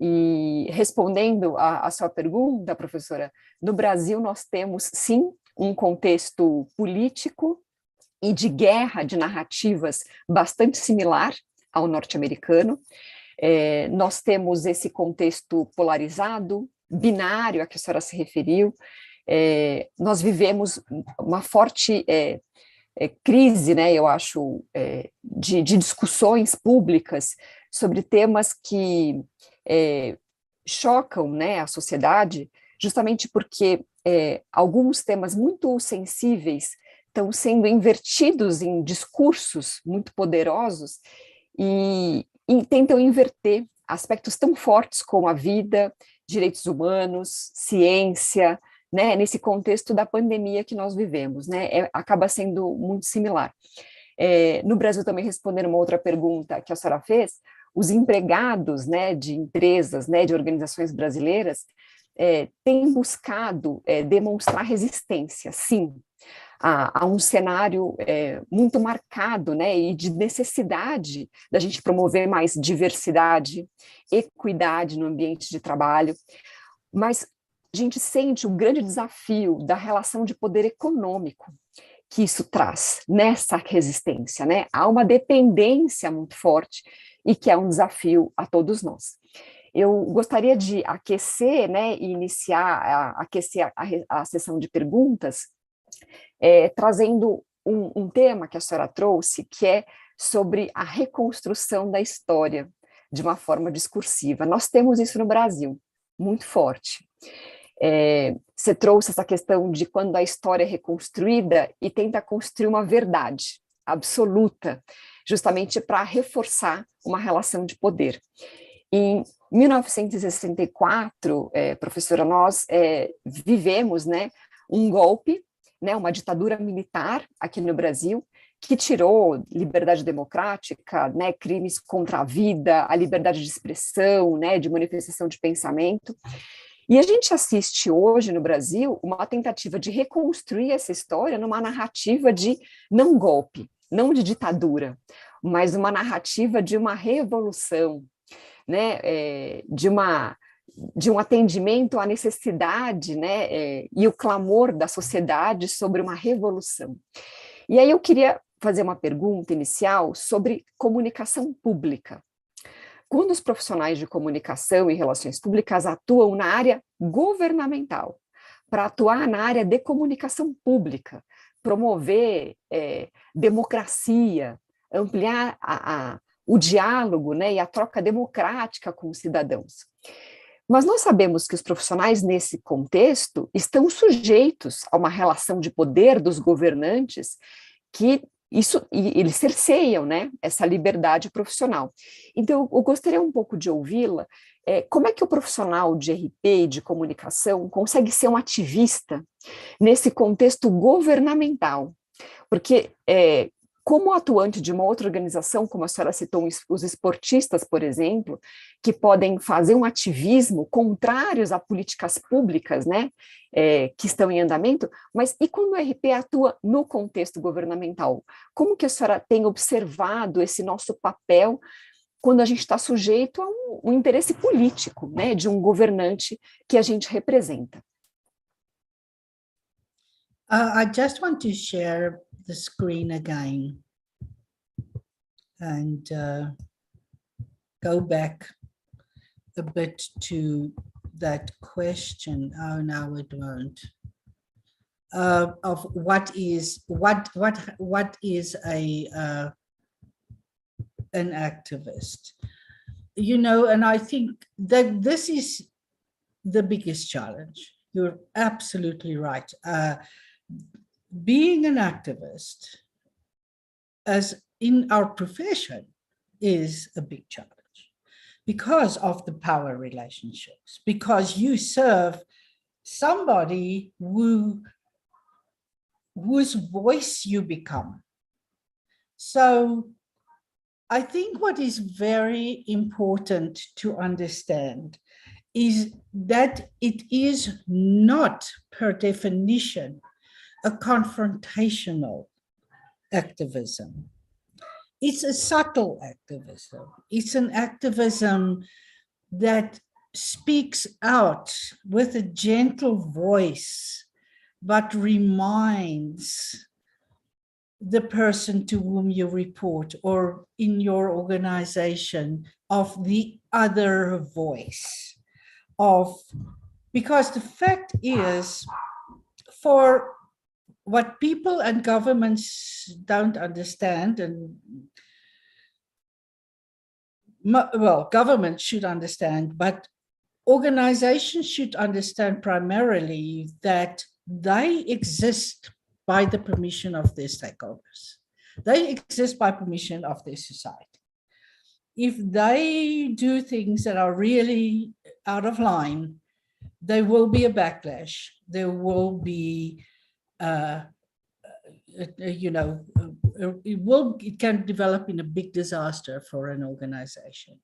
E respondendo à sua pergunta, professora, no Brasil nós temos, sim, um contexto político e de guerra de narrativas bastante similar ao norte-americano. Nós temos esse contexto polarizado, binário a que a senhora se referiu. Nós vivemos uma forte crise, né, eu acho, de discussões públicas sobre temas que chocam, né, a sociedade, justamente porque alguns temas muito sensíveis estão sendo invertidos em discursos muito poderosos e tentam inverter aspectos tão fortes como a vida, direitos humanos, ciência, né, nesse contexto da pandemia que nós vivemos, né, acaba sendo muito similar. No Brasil, também respondendo uma outra pergunta que a senhora fez, os empregados, né, de empresas, né, de organizações brasileiras, têm buscado demonstrar resistência, sim, a um cenário muito marcado, né, e de necessidade da gente promover mais diversidade, equidade no ambiente de trabalho, mas a gente sente o grande desafio da relação de poder econômico que isso traz nessa resistência, né? Há uma dependência muito forte e que é um desafio a todos nós. Eu gostaria de aquecer, né, e iniciar a sessão de perguntas, trazendo um tema que a senhora trouxe, que é sobre a reconstrução da história de uma forma discursiva. Nós temos isso no Brasil, muito forte. Você trouxe essa questão de quando a história é reconstruída e tenta construir uma verdade absoluta, justamente para reforçar uma relação de poder. Em 1964, professora, nós vivemos, né, um golpe, né, uma ditadura militar aqui no Brasil, que tirou liberdade democrática, né, crimes contra a vida, a liberdade de expressão, né, de manifestação de pensamento. E a gente assiste hoje no Brasil uma tentativa de reconstruir essa história numa narrativa de não golpe, não de ditadura, mas uma narrativa de uma revolução, né, de um atendimento à necessidade, né, e o clamor da sociedade sobre uma revolução. E aí eu queria fazer uma pergunta inicial sobre comunicação pública. Quando os profissionais de comunicação e relações públicas atuam na área governamental, para atuar na área de comunicação pública, promover democracia, ampliar o diálogo, né, e a troca democrática com os cidadãos. Mas nós sabemos que os profissionais, nesse contexto, estão sujeitos a uma relação de poder dos governantes que eles cerceiam, né, essa liberdade profissional. Então, eu gostaria um pouco de ouvi-la, como é que o profissional de RP e de comunicação consegue ser um ativista nesse contexto governamental? Porque, como atuante de uma outra organização, como a senhora citou, os esportistas, por exemplo, que podem fazer um ativismo contrários a políticas públicas, né, que estão em andamento, mas e quando o RP atua no contexto governamental? Como que a senhora tem observado esse nosso papel quando a gente está sujeito a um interesse político, né, de um governante que a gente representa? I just want to share the screen again and go back a bit to that question. Oh, no, it won't. Of what is an activist? You know, and I think that this is the biggest challenge. You're absolutely right. Being an activist, as in our profession, is a big challenge because of the power relationships, because you serve somebody whose voice you become. So I think what is very important to understand is that it is not, per definition, a confrontational activism. It's a subtle activism. It's an activism that speaks out with a gentle voice, but reminds the person to whom you report or in your organization of the other voice. Because the fact is, for what people and governments don't understand, and well, governments should understand, but organizations should understand primarily that they exist by the permission of their stakeholders. They exist by permission of their society. If they do things that are really out of line, there will be a backlash. There will be it can develop in a big disaster for an organization.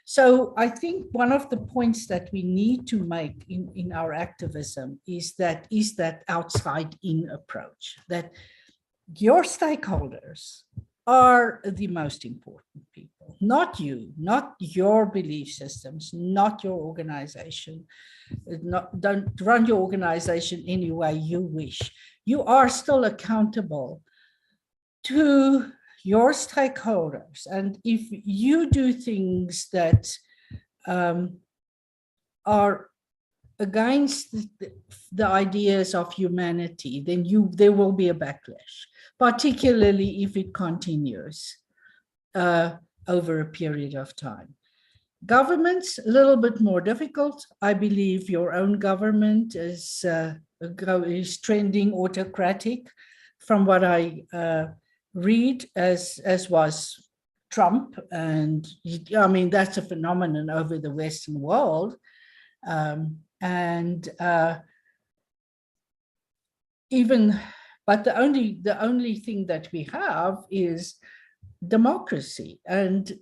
So I think one of the points that we need to make in our activism is that outside-in approach, that your stakeholders are the most important people, not you, not your belief systems, not your organization. Don't run your organization any way you wish. You are still accountable to your stakeholders. And if you do things that are against the ideas of humanity, then there will be a backlash, particularly if it continues over a period of time. Governments, a little bit more difficult. I believe your own government is trending autocratic from what I read, as was Trump. And I mean, that's a phenomenon over the Western world. But the only thing that we have is democracy, and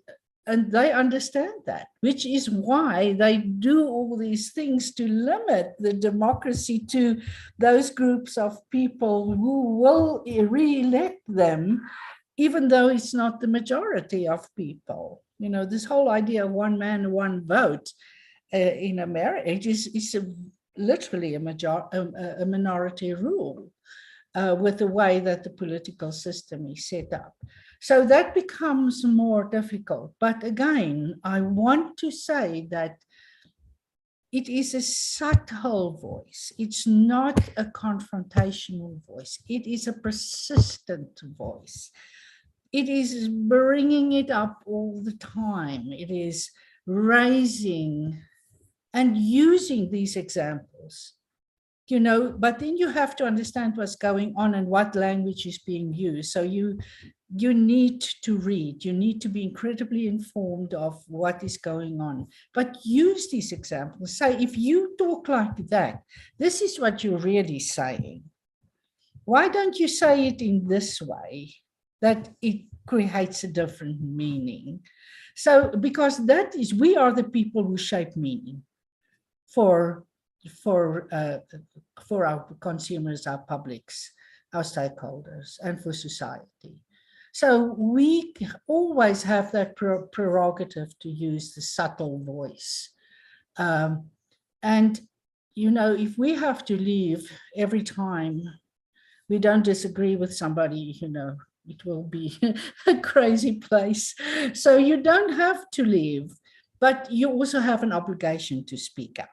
they understand that, which is why they do all these things to limit the democracy to those groups of people who will re-elect them, even though it's not the majority of people. You know, this whole idea of one man, one vote in America is literally a minority rule with the way that the political system is set up. So that becomes more difficult. But again, I want to say that it is a subtle voice. It's not a confrontational voice. It is a persistent voice. It is bringing it up all the time. It is raising and using these examples, you know, but then you have to understand what's going on and what language is being used. So you need to read, you need to be incredibly informed of what is going on, but use these examples. Say, if you talk like that, this is what you're really saying. Why don't you say it in this way, that it creates a different meaning? So, because that is, we are the people who shape meaning for our consumers, our publics, our stakeholders, and for society. So we always have that prerogative to use the subtle voice. And, you know, if we have to leave every time we don't disagree with somebody, you know, it will be a crazy place. So you don't have to leave, but you also have an obligation to speak out.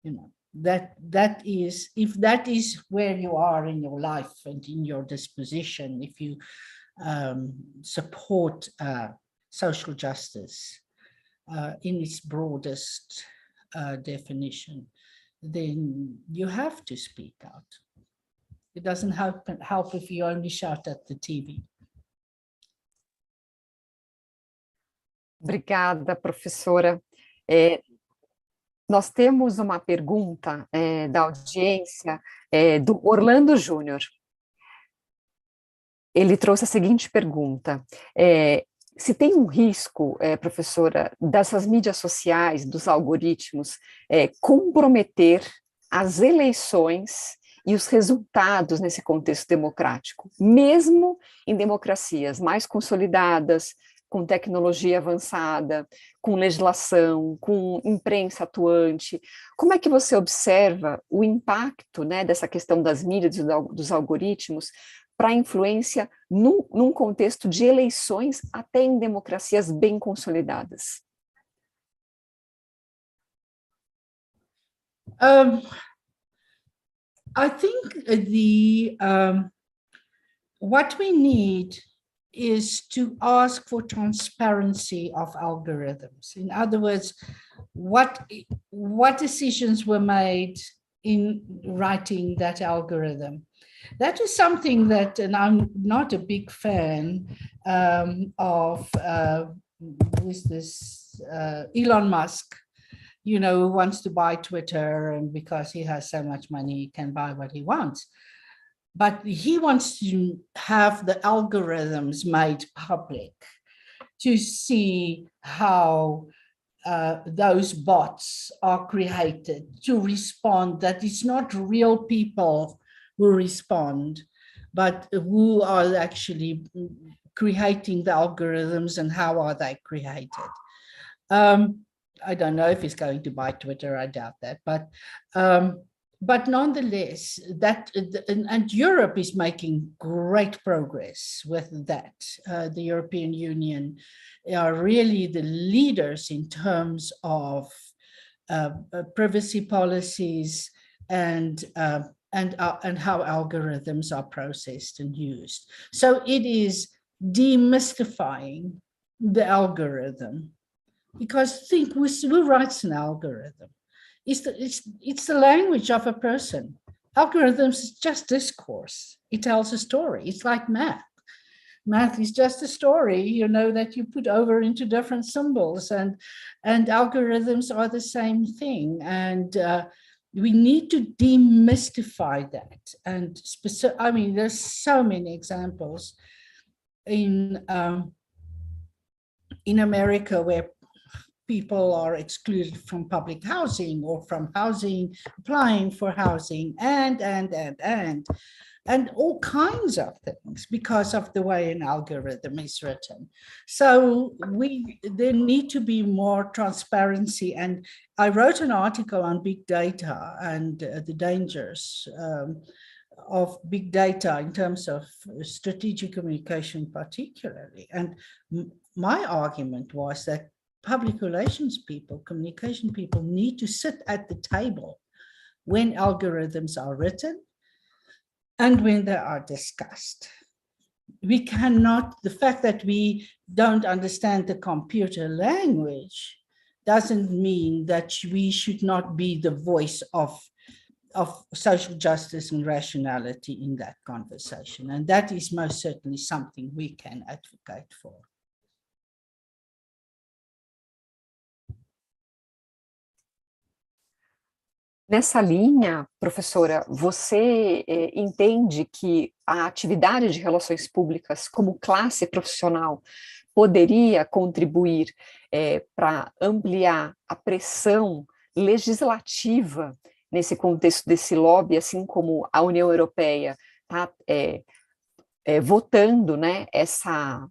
You know, that is, if that is where you are in your life and in your disposition, if you support social justice in its broadest definition, then you have to speak out. It doesn't help if you only shout at the TV. Obrigada, professora. Nós temos uma pergunta da audiência do Orlando Júnior. Ele trouxe a seguinte pergunta: se tem um risco, professora, dessas mídias sociais, dos algoritmos, comprometer as eleições e os resultados nesse contexto democrático, mesmo em democracias mais consolidadas, com tecnologia avançada, com legislação, com imprensa atuante. Como é que você observa o impacto, né, dessa questão das mídias e dos algoritmos para a influência num contexto de eleições até em democracias bem consolidadas? I think what we need is to ask for transparency of algorithms. In other words, what decisions were made in writing that algorithm. That is something that, and I'm not a big fan of who's this Elon Musk, you know, who wants to buy Twitter, and because he has so much money, he can buy what he wants. But he wants to have the algorithms made public to see how those bots are created, to respond, that it's not real people who respond, but who are actually creating the algorithms and how are they created. I don't know if he's going to buy Twitter, I doubt that, but nonetheless, that, and Europe is making great progress with that. The European Union are really the leaders in terms of privacy policies and how algorithms are processed and used. So it is demystifying the algorithm Because think, who writes an algorithm? It's the language of a person. Algorithms is just discourse. It tells a story. It's like math. Math is just a story, you know, that you put over into different symbols, and algorithms are the same thing. And we need to demystify that. And I mean, there's so many examples in America where people are excluded from public housing or from housing, applying for housing, and all kinds of things because of the way an algorithm is written. So there need to be more transparency. And I wrote an article on big data and the dangers of big data in terms of strategic communication particularly. And my argument was that public relations people, communication people need to sit at the table when algorithms are written and when they are discussed. We cannot, the fact that we don't understand the computer language doesn't mean that we should not be the voice of social justice and rationality in that conversation. And that is most certainly something we can advocate for. Nessa linha, professora, você entende que a atividade de relações públicas como classe profissional poderia contribuir para ampliar a pressão legislativa nesse contexto desse lobby, assim como a União Europeia está votando, né, essa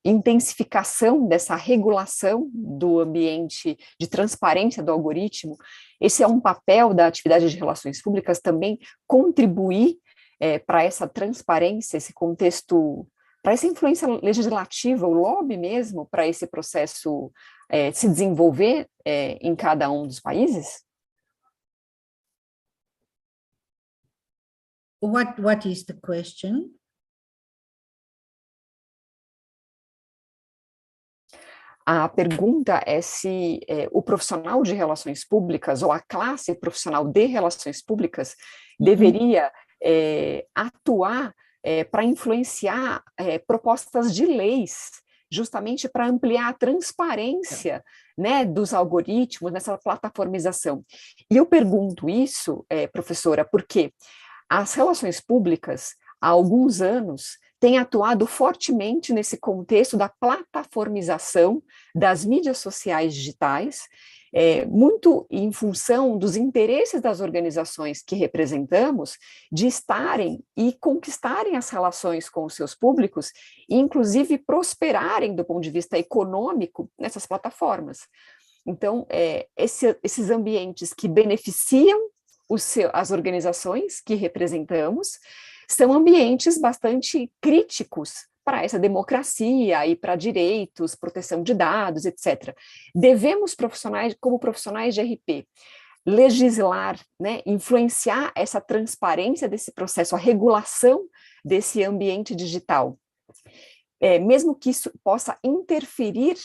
intensificação dessa regulação do ambiente de transparência do algoritmo? Esse é um papel da atividade de relações públicas também contribuir para essa transparência, esse contexto, para essa influência legislativa, o lobby mesmo, para esse processo se desenvolver em cada um dos países? What is the question? A pergunta é se o profissional de relações públicas ou a classe profissional de relações públicas deveria atuar para influenciar propostas de leis, justamente para ampliar a transparência, né, dos algoritmos nessa plataformização. E eu pergunto isso, professora, porque as relações públicas, há alguns anos, tem atuado fortemente nesse contexto da plataformização das mídias sociais digitais, muito em função dos interesses das organizações que representamos de estarem e conquistarem as relações com os seus públicos e, inclusive, prosperarem do ponto de vista econômico nessas plataformas. Então, esses ambientes que beneficiam as organizações que representamos são ambientes bastante críticos para essa democracia e para direitos, proteção de dados, etc. Devemos, como profissionais de RP, legislar, né, influenciar essa transparência desse processo, a regulação desse ambiente digital, mesmo que isso possa interferir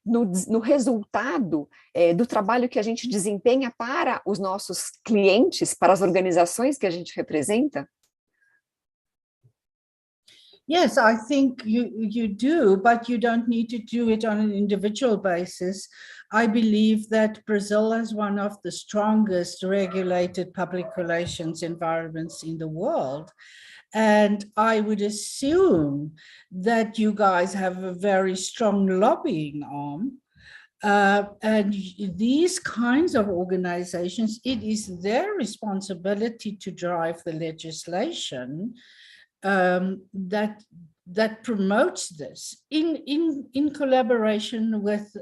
no resultado do trabalho que a gente desempenha para os nossos clientes, para as organizações que a gente representa? Yes, I think you do, but you don't need to do it on an individual basis. I believe that Brazil is one of the strongest regulated public relations environments in the world. And I would assume that you guys have a very strong lobbying arm. And these kinds of organizations, it is their responsibility to drive the legislation that promotes this in collaboration with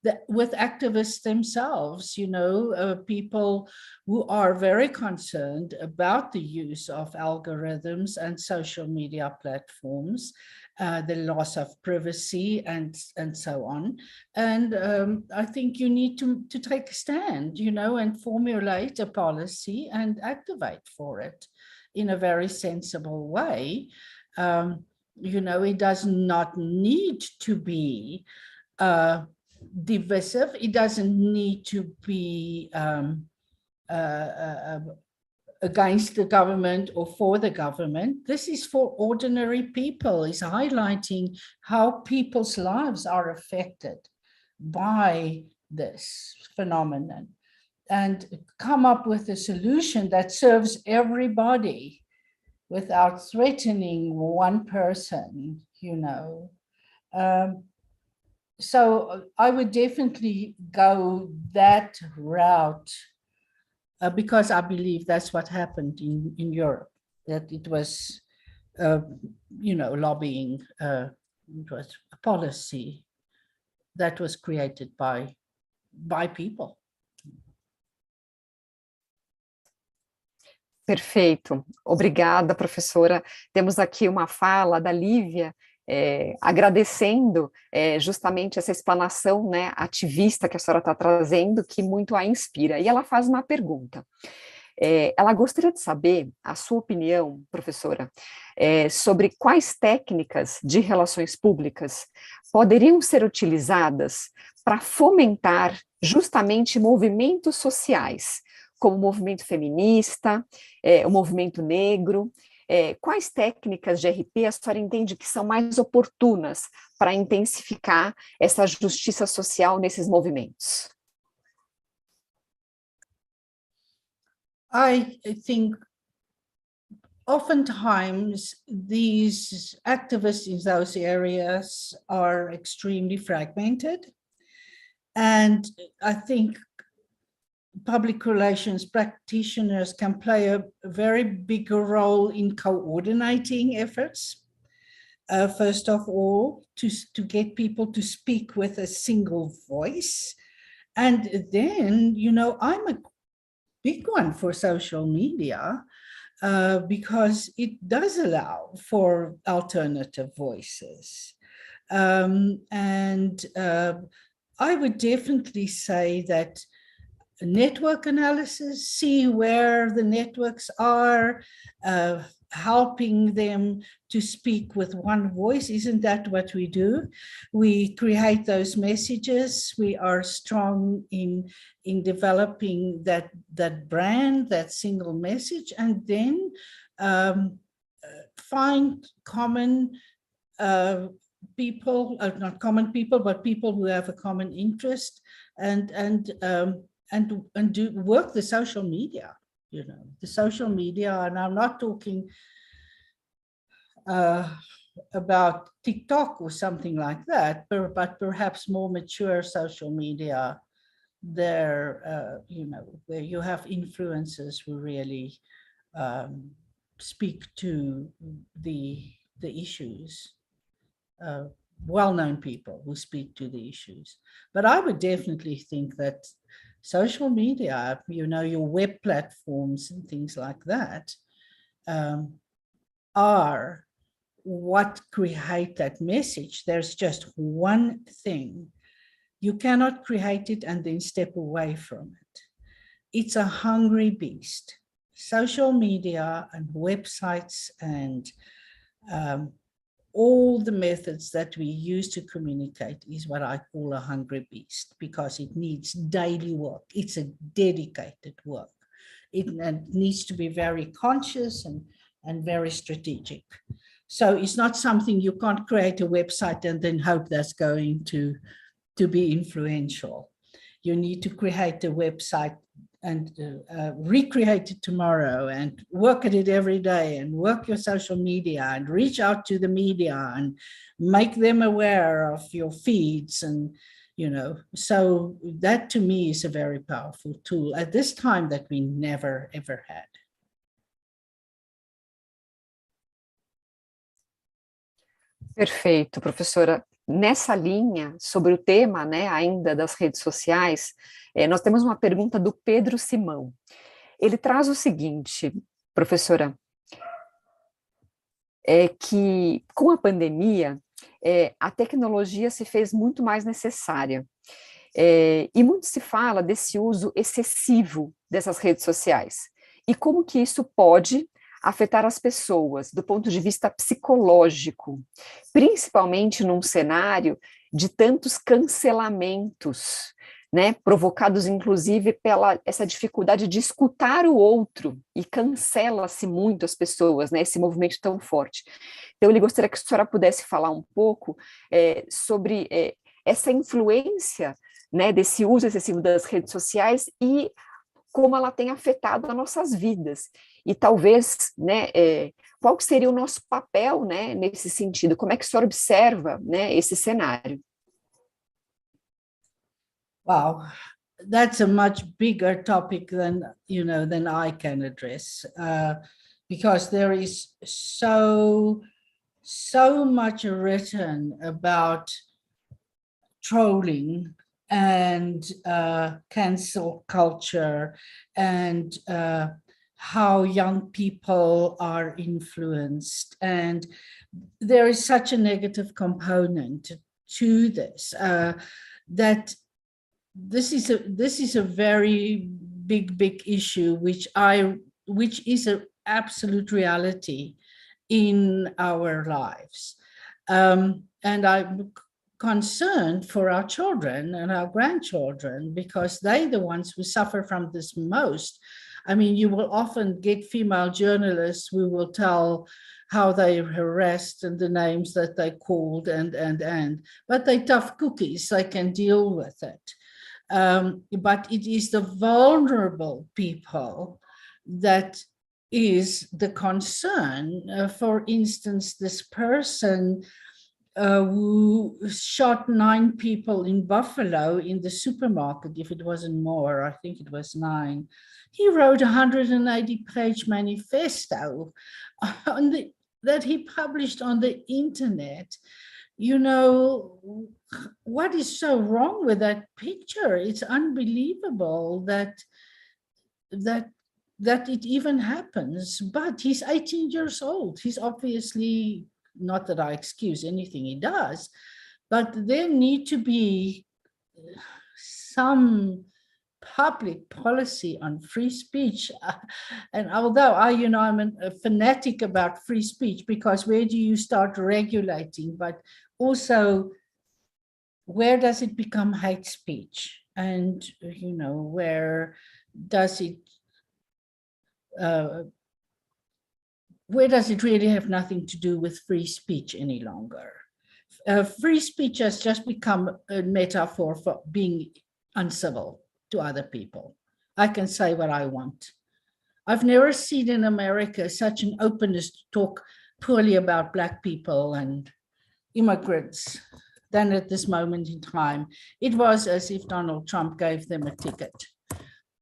activists themselves, you know, people who are very concerned about the use of algorithms and social media platforms, the loss of privacy and so on. And I think you need to take a stand, you know, and formulate a policy and activate for it in a very sensible way. You know, it does not need to be divisive. It doesn't need to be against the government or for the government. This is for ordinary people. It's highlighting how people's lives are affected by this phenomenon, and come up with a solution that serves everybody without threatening one person, you know. So I would definitely go that route, because I believe that's what happened in Europe, that it was, you know, lobbying, it was a policy that was created by people. Perfeito. Obrigada, professora. Temos aqui uma fala da Lívia, agradecendo justamente essa explanação, né, ativista que a senhora está trazendo, que muito a inspira. E ela faz uma pergunta. Ela gostaria de saber a sua opinião, professora, sobre quais técnicas de relações públicas poderiam ser utilizadas para fomentar justamente movimentos sociais, como o movimento feminista, o movimento negro. Quais técnicas de RP a senhora entende que são mais oportunas para intensificar essa justiça social nesses movimentos? I think oftentimes these activists in those areas are extremely fragmented. And I think public relations practitioners can play a very big role in coordinating efforts. First of all, to get people to speak with a single voice. And then, you know, I'm a big one for social media, because it does allow for alternative voices. I would definitely say that network analysis, see where the networks are, helping them to speak with one voice. Isn't that what we do? We create those messages. We are strong in developing that brand, that single message, and then find common people, not common people, but people who have a common interest, and do work the social media, you know, the social media. And I'm not talking about TikTok or something like that, but perhaps more mature social media there, you know, where you have influencers who really speak to the issues, well-known people who speak to the issues. But I would definitely think that social media, you know, your web platforms and things like that, are what create that message. There's just one thing. You cannot create it and then step away from it. It's a hungry beast. Social media and websites and all the methods that we use to communicate is what I call a hungry beast, because it needs daily work. It's a dedicated work. It needs to be very conscious and very strategic. So it's not something you can't create a website and then hope that's going to be influential. You need to create a website and recreate it tomorrow and work at it every day and work your social media and reach out to the media and make them aware of your feeds. And, you know, so that to me is a very powerful tool at this time that we never, ever had. Perfeito, professora. Nessa linha, sobre o tema, né, ainda das redes sociais, nós temos uma pergunta do Pedro Simão. Ele traz o seguinte, professora, que com a pandemia, a tecnologia se fez muito mais necessária. E muito se fala desse uso excessivo dessas redes sociais. E como que isso pode afetar as pessoas do ponto de vista psicológico, principalmente num cenário de tantos cancelamentos, né, provocados inclusive pela essa dificuldade de escutar o outro, e cancela-se muito as pessoas, né, esse movimento tão forte. Então, eu gostaria que a senhora pudesse falar um pouco sobre essa influência, né, desse uso excessivo das redes sociais e como ela tem afetado as nossas vidas. E talvez, né, qual que seria o nosso papel, né, nesse sentido? Como é que a senhora observa, né, esse cenário? Wow, that's a much bigger topic than I can address, because there is so much written about trolling and cancel culture and how young people are influenced, and there is such a negative component to this that this is a very big issue, which is an absolute reality in our lives, and I'm concerned for our children and our grandchildren, because they're the ones who suffer from this most. I mean, you will often get female journalists who will tell how they harassed and the names that they called but they're tough cookies, they can deal with it. But it is the vulnerable people that is the concern. For instance, this person who shot 9 people in Buffalo in the supermarket, if it wasn't more, I think it was 9. He wrote a 180-page manifesto that he published on the internet. You know, what is so wrong with that picture? It's unbelievable that it even happens. But he's 18 years old. He's obviously, not that I excuse anything he does, but there need to be some public policy on free speech. And although I'm a fanatic about free speech, because where do you start regulating? But also, where does it become hate speech? And, where does it really have nothing to do with free speech any longer? Free speech has just become a metaphor for being uncivil to other people. I can say what I want. I've never seen in America such an openness to talk poorly about Black people and immigrants than at this moment in time. It was as if Donald Trump gave them a ticket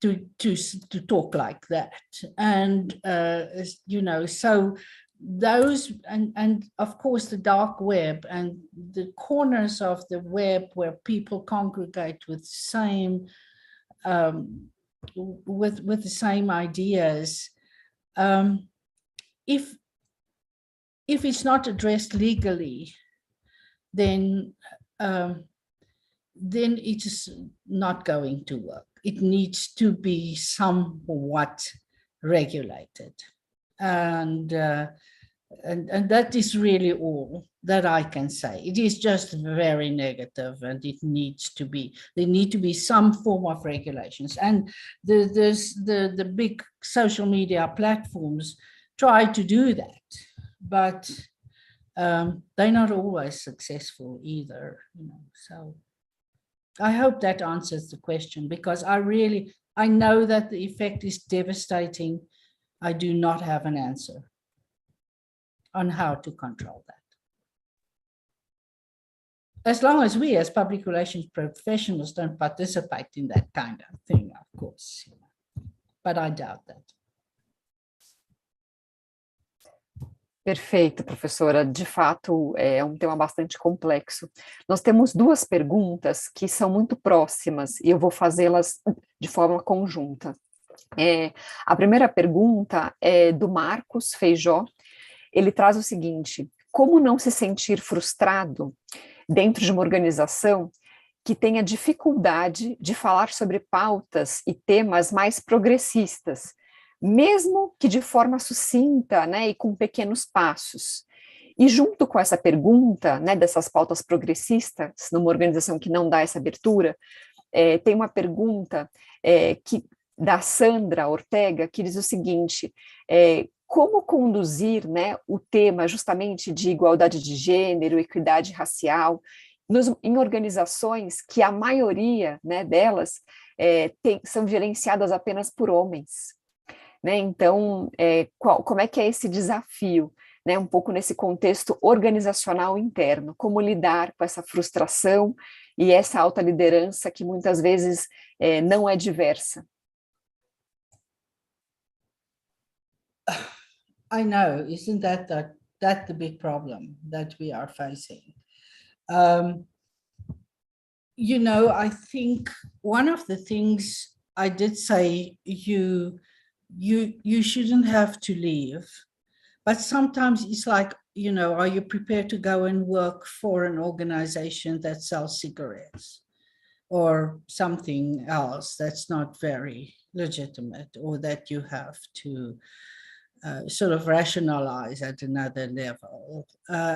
to talk like that. And, so those, and of course the dark web and the corners of the web where people congregate with same, with the same ideas. If it's not addressed legally, then it's not going to work. It needs to be somewhat regulated, and that is really all that I can say. It is just very negative, and there need to be some form of regulations. And the big social media platforms try to do that, but they're not always successful either. So I hope that answers the question, because I know that the effect is devastating. I do not have an answer on how to control that. As long as we as public relations professionals don't participate in that kind of thing, of course. But I doubt that. Perfeito, professora. De fato, é um tema bastante complexo. Nós temos 2 perguntas que são muito próximas e eu vou fazê-las de forma conjunta. A primeira pergunta é do Marcos Feijó. Ele traz o seguinte: como não se sentir frustrado dentro de uma organização que tenha dificuldade de falar sobre pautas e temas mais progressistas, mesmo que de forma sucinta, né, e com pequenos passos. E junto com essa pergunta, né, dessas pautas progressistas, numa organização que não dá essa abertura, tem uma pergunta da Sandra Ortega, que diz o seguinte, como conduzir, né, o tema justamente de igualdade de gênero, equidade racial, em organizações que a maioria, né, delas são gerenciadas apenas por homens, né? Então, como é que é esse desafio, né, um pouco nesse contexto organizacional interno, como lidar com essa frustração e essa alta liderança que muitas vezes não é diversa? I know, isn't that the big problem that we are facing? You know, I think one of the things I did say, you shouldn't have to leave, but sometimes it's like, you know, are you prepared to go and work for an organization that sells cigarettes or something else that's not very legitimate, or that you have to sort of rationalize at another level?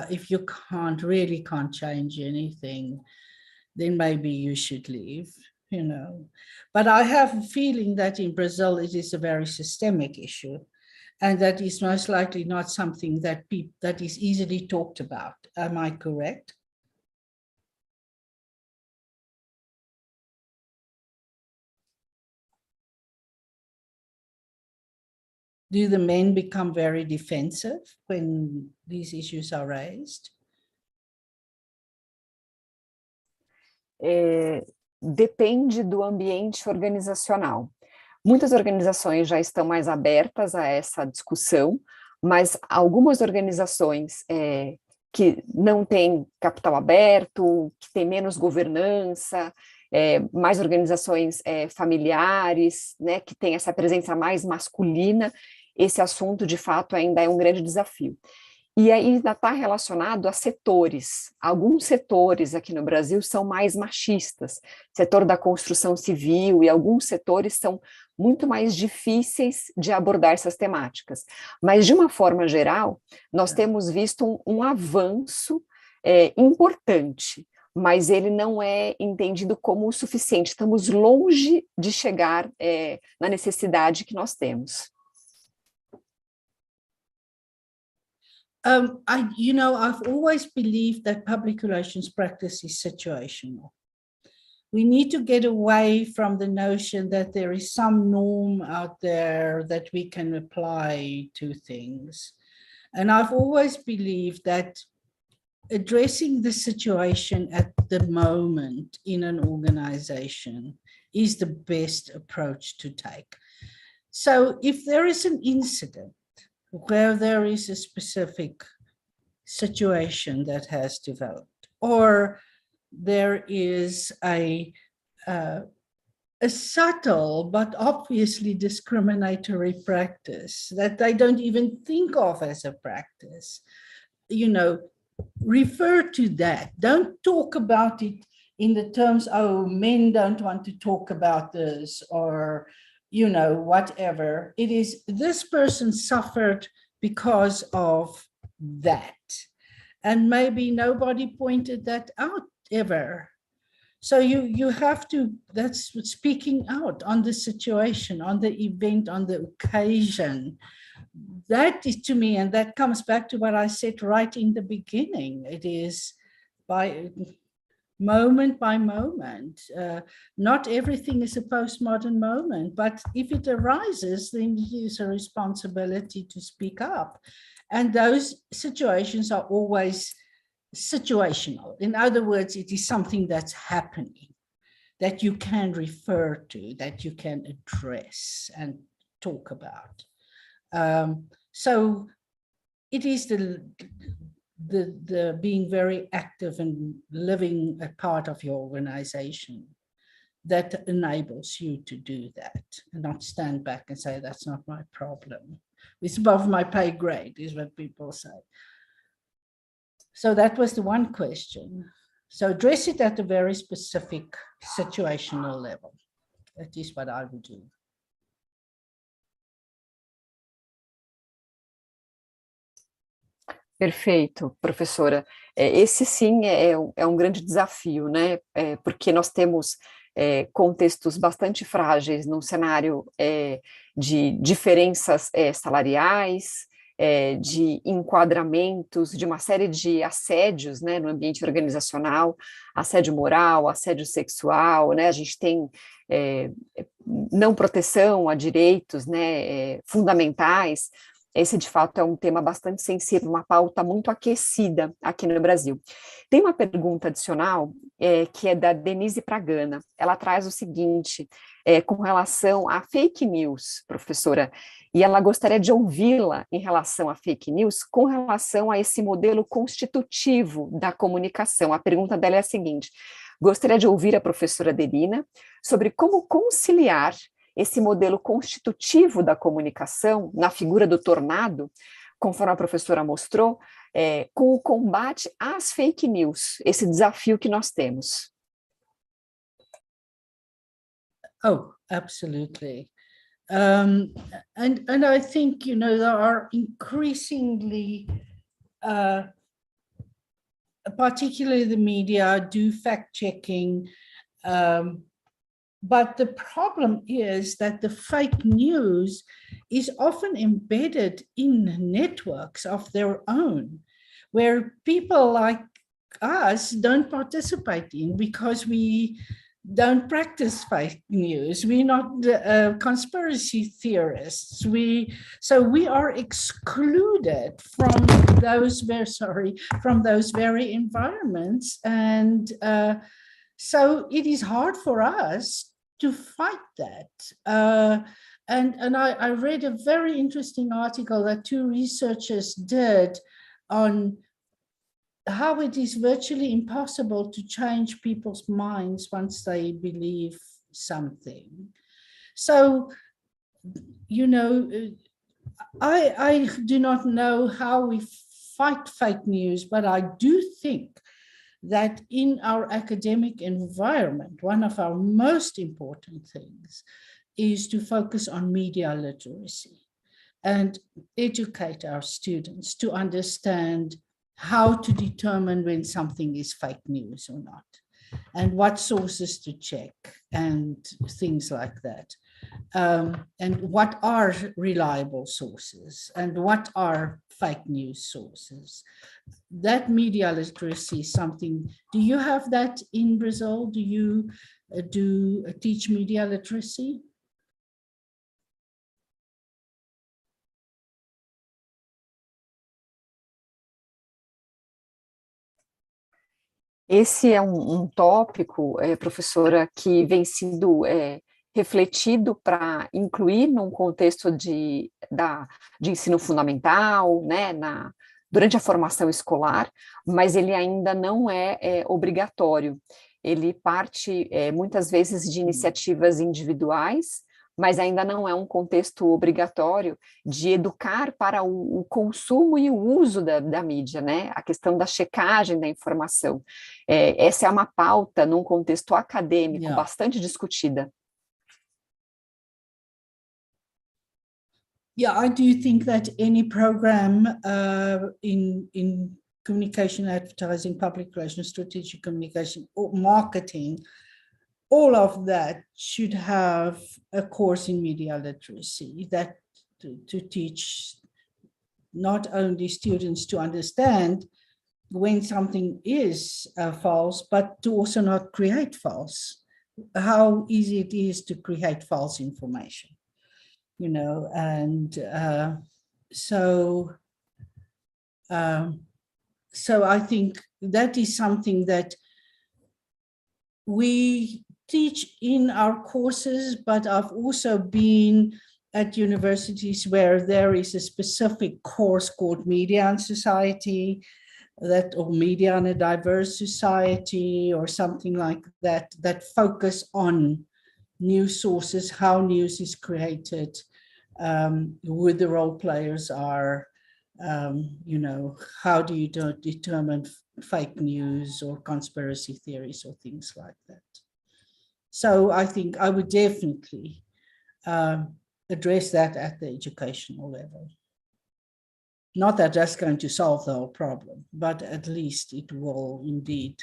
If you really can't change anything, then maybe you should leave, you know. But I have a feeling that in Brazil, it is a very systemic issue, and that is most likely not something that is easily talked about. Am I correct? Do the men become very defensive when these issues are raised? Depende do ambiente organizacional. Muitas organizações já estão mais abertas a essa discussão, mas algumas organizações que não têm capital aberto, que têm menos governança, mais organizações familiares, né, que têm essa presença mais masculina, esse assunto, de fato, ainda é um grande desafio. E ainda está relacionado a setores. Alguns setores aqui no Brasil são mais machistas, setor da construção civil, e alguns setores são muito mais difíceis de abordar essas temáticas. Mas, de uma forma geral, nós temos visto um avanço importante, mas ele não é entendido como o suficiente. Estamos longe de chegar na necessidade que nós temos. I've always believed that public relations practice is situational. We need to get away from the notion that there is some norm out there that we can apply to things. And I've always believed that addressing the situation at the moment in an organization is the best approach to take. So if there is an incident where there is a specific situation that has developed, or there is a subtle but obviously discriminatory practice that they don't even think of as a practice, you know, refer to that. Don't talk about it in the terms, oh, men don't want to talk about this, or you know, whatever. It is, this person suffered because of that. And maybe nobody pointed that out ever. So you have to, that's speaking out on the situation, on the event, on the occasion. That is, to me, and that comes back to what I said right in the beginning. It is by moment by moment. Not everything is a postmodern moment, but if it arises, then it is a responsibility to speak up. And those situations are always situational. In other words, it is something that's happening, that you can refer to, that you can address and talk about. So it is the being very active and living a part of your organization that enables you to do that, and not stand back and say, that's not my problem. It's above my pay grade, is what people say. So that was the one question. So address it at a very specific situational level. That is what I would do. Perfeito, professora. Esse sim é um grande desafio, né? Porque nós temos contextos bastante frágeis num cenário de diferenças salariais, de enquadramentos, de uma série de assédios, né, no ambiente organizacional, assédio moral, assédio sexual, né? A gente tem não proteção a direitos, né, fundamentais. Esse, de fato, é um tema bastante sensível, uma pauta muito aquecida aqui no Brasil. Tem uma pergunta adicional, que é da Denise Pragana. Ela traz o seguinte, com relação a fake news, professora, e ela gostaria de ouvi-la em relação a fake news, com relação a esse modelo constitutivo da comunicação. A pergunta dela é a seguinte: gostaria de ouvir a professora Adelina sobre como conciliar esse modelo constitutivo da comunicação, na figura do tornado, conforme a professora mostrou, com o combate às fake news, esse desafio que nós temos. Oh, absolutely. And I think, there are increasingly, particularly the media, do fact-checking, but the problem is that the fake news is often embedded in networks of their own, where people like us don't participate in because we don't practice fake news. We're not conspiracy theorists. So we are excluded from those very environments, and so it is hard for us to fight that. And I read a very interesting article that two researchers did on how it is virtually impossible to change people's minds once they believe something. So, I do not know how we fight fake news, but I do think that in our academic environment, one of our most important things is to focus on media literacy and educate our students to understand how to determine when something is fake news or not, and what sources to check and things like that. And what are reliable sources and what are fake news sources. That media literacy is something, do you have that in Brazil? Do you teach media literacy? Esse é um tópico, professora, que vem sendo refletido para incluir num contexto de ensino fundamental, né, durante a formação escolar, mas ele ainda não é obrigatório. Ele parte, muitas vezes, de iniciativas individuais, mas ainda não é um contexto obrigatório de educar para o consumo e o uso da mídia, né? A questão da checagem da informação. Essa é uma pauta num contexto acadêmico bastante discutida. Yeah, I do think that any program in communication, advertising, public relations, strategic communication, or marketing, all of that should have a course in media literacy that to teach not only students to understand when something is false, but to also not create false, how easy it is to create false information, and so I think that is something that we teach in our courses, but I've also been at universities where there is a specific course called Media and Society, or Media in a Diverse Society, or something like that, that focus on news sources, how news is created, who the role players are, how do you determine fake news or conspiracy theories or things like that. So I think I would definitely address that at the educational level. Not that that's going to solve the whole problem, but at least it will indeed,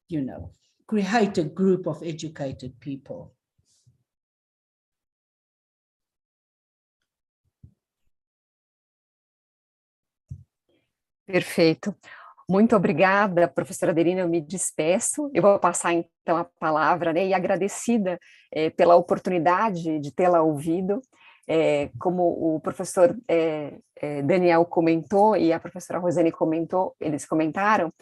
you know, create a group of educated people. Perfeito. Muito obrigada, professora Adelina, eu me despeço. Eu vou passar, então, a palavra, né, e agradecida pela oportunidade de tê-la ouvido. Como o professor Daniel comentou e a professora Rosane comentou, eles comentaram,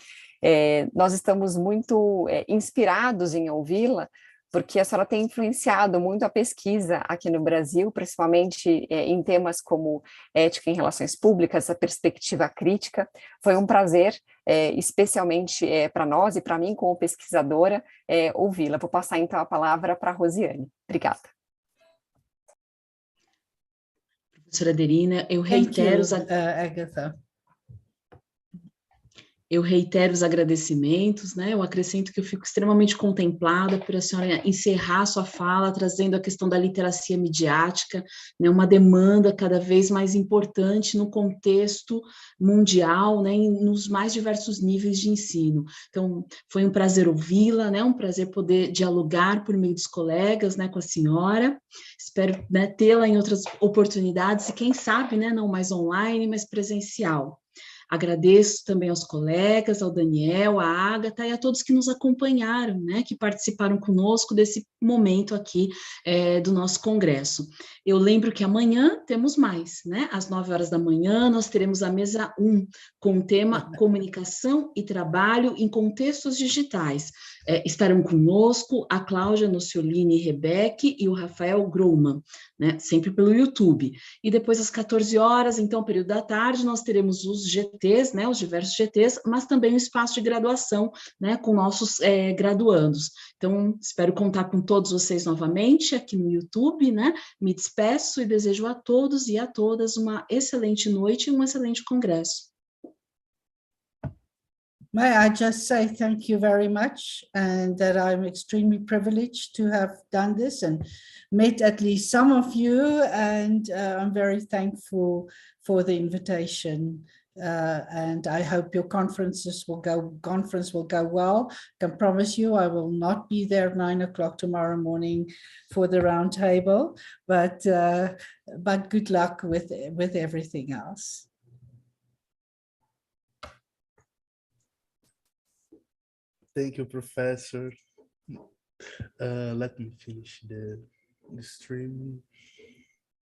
nós estamos muito inspirados em ouvi-la, porque a senhora tem influenciado muito a pesquisa aqui no Brasil, principalmente em temas como ética em relações públicas, a perspectiva crítica. Foi um prazer, especialmente para nós e para mim, como pesquisadora, ouvi-la. Vou passar, então, a palavra para a Rosiane. Obrigada. Professora Adelina, eu reitero Agatha. Eu reitero os agradecimentos, né? Eu acrescento que eu fico extremamente contemplada por a senhora encerrar sua fala, trazendo a questão da literacia midiática, né? Uma demanda cada vez mais importante no contexto mundial, né? Nos mais diversos níveis de ensino. Então, foi um prazer ouvi-la, né? Um prazer poder dialogar por meio dos colegas, né? Com a senhora. Espero, né, tê-la em outras oportunidades e quem sabe, né? Não mais online, mas presencial. Agradeço também aos colegas, ao Daniel, à Agatha e a todos que nos acompanharam, né, que participaram conosco desse momento aqui do nosso congresso. Eu lembro que amanhã temos mais, né, às 9 horas da manhã nós teremos a mesa 1, com o tema Comunicação e Trabalho em Contextos Digitais. Estarão conosco a Cláudia Nociolini Rebeck e o Rafael Grumman, né, sempre pelo YouTube. E depois às 14 horas, então, período da tarde, nós teremos os GTs, né, os diversos GTs, mas também o espaço de graduação, né, com nossos graduandos. Então, espero contar com todos vocês novamente aqui no YouTube, né, me despeço e desejo a todos e a todas uma excelente noite e um excelente congresso. May I just say thank you very much, and that I'm extremely privileged to have done this and met at least some of you, and I'm very thankful for the invitation. And I hope your conference will go well. I can promise you I will not be there at 9 o'clock tomorrow morning for the round table, but good luck with everything else. Thank you, Professor. Let me finish the stream.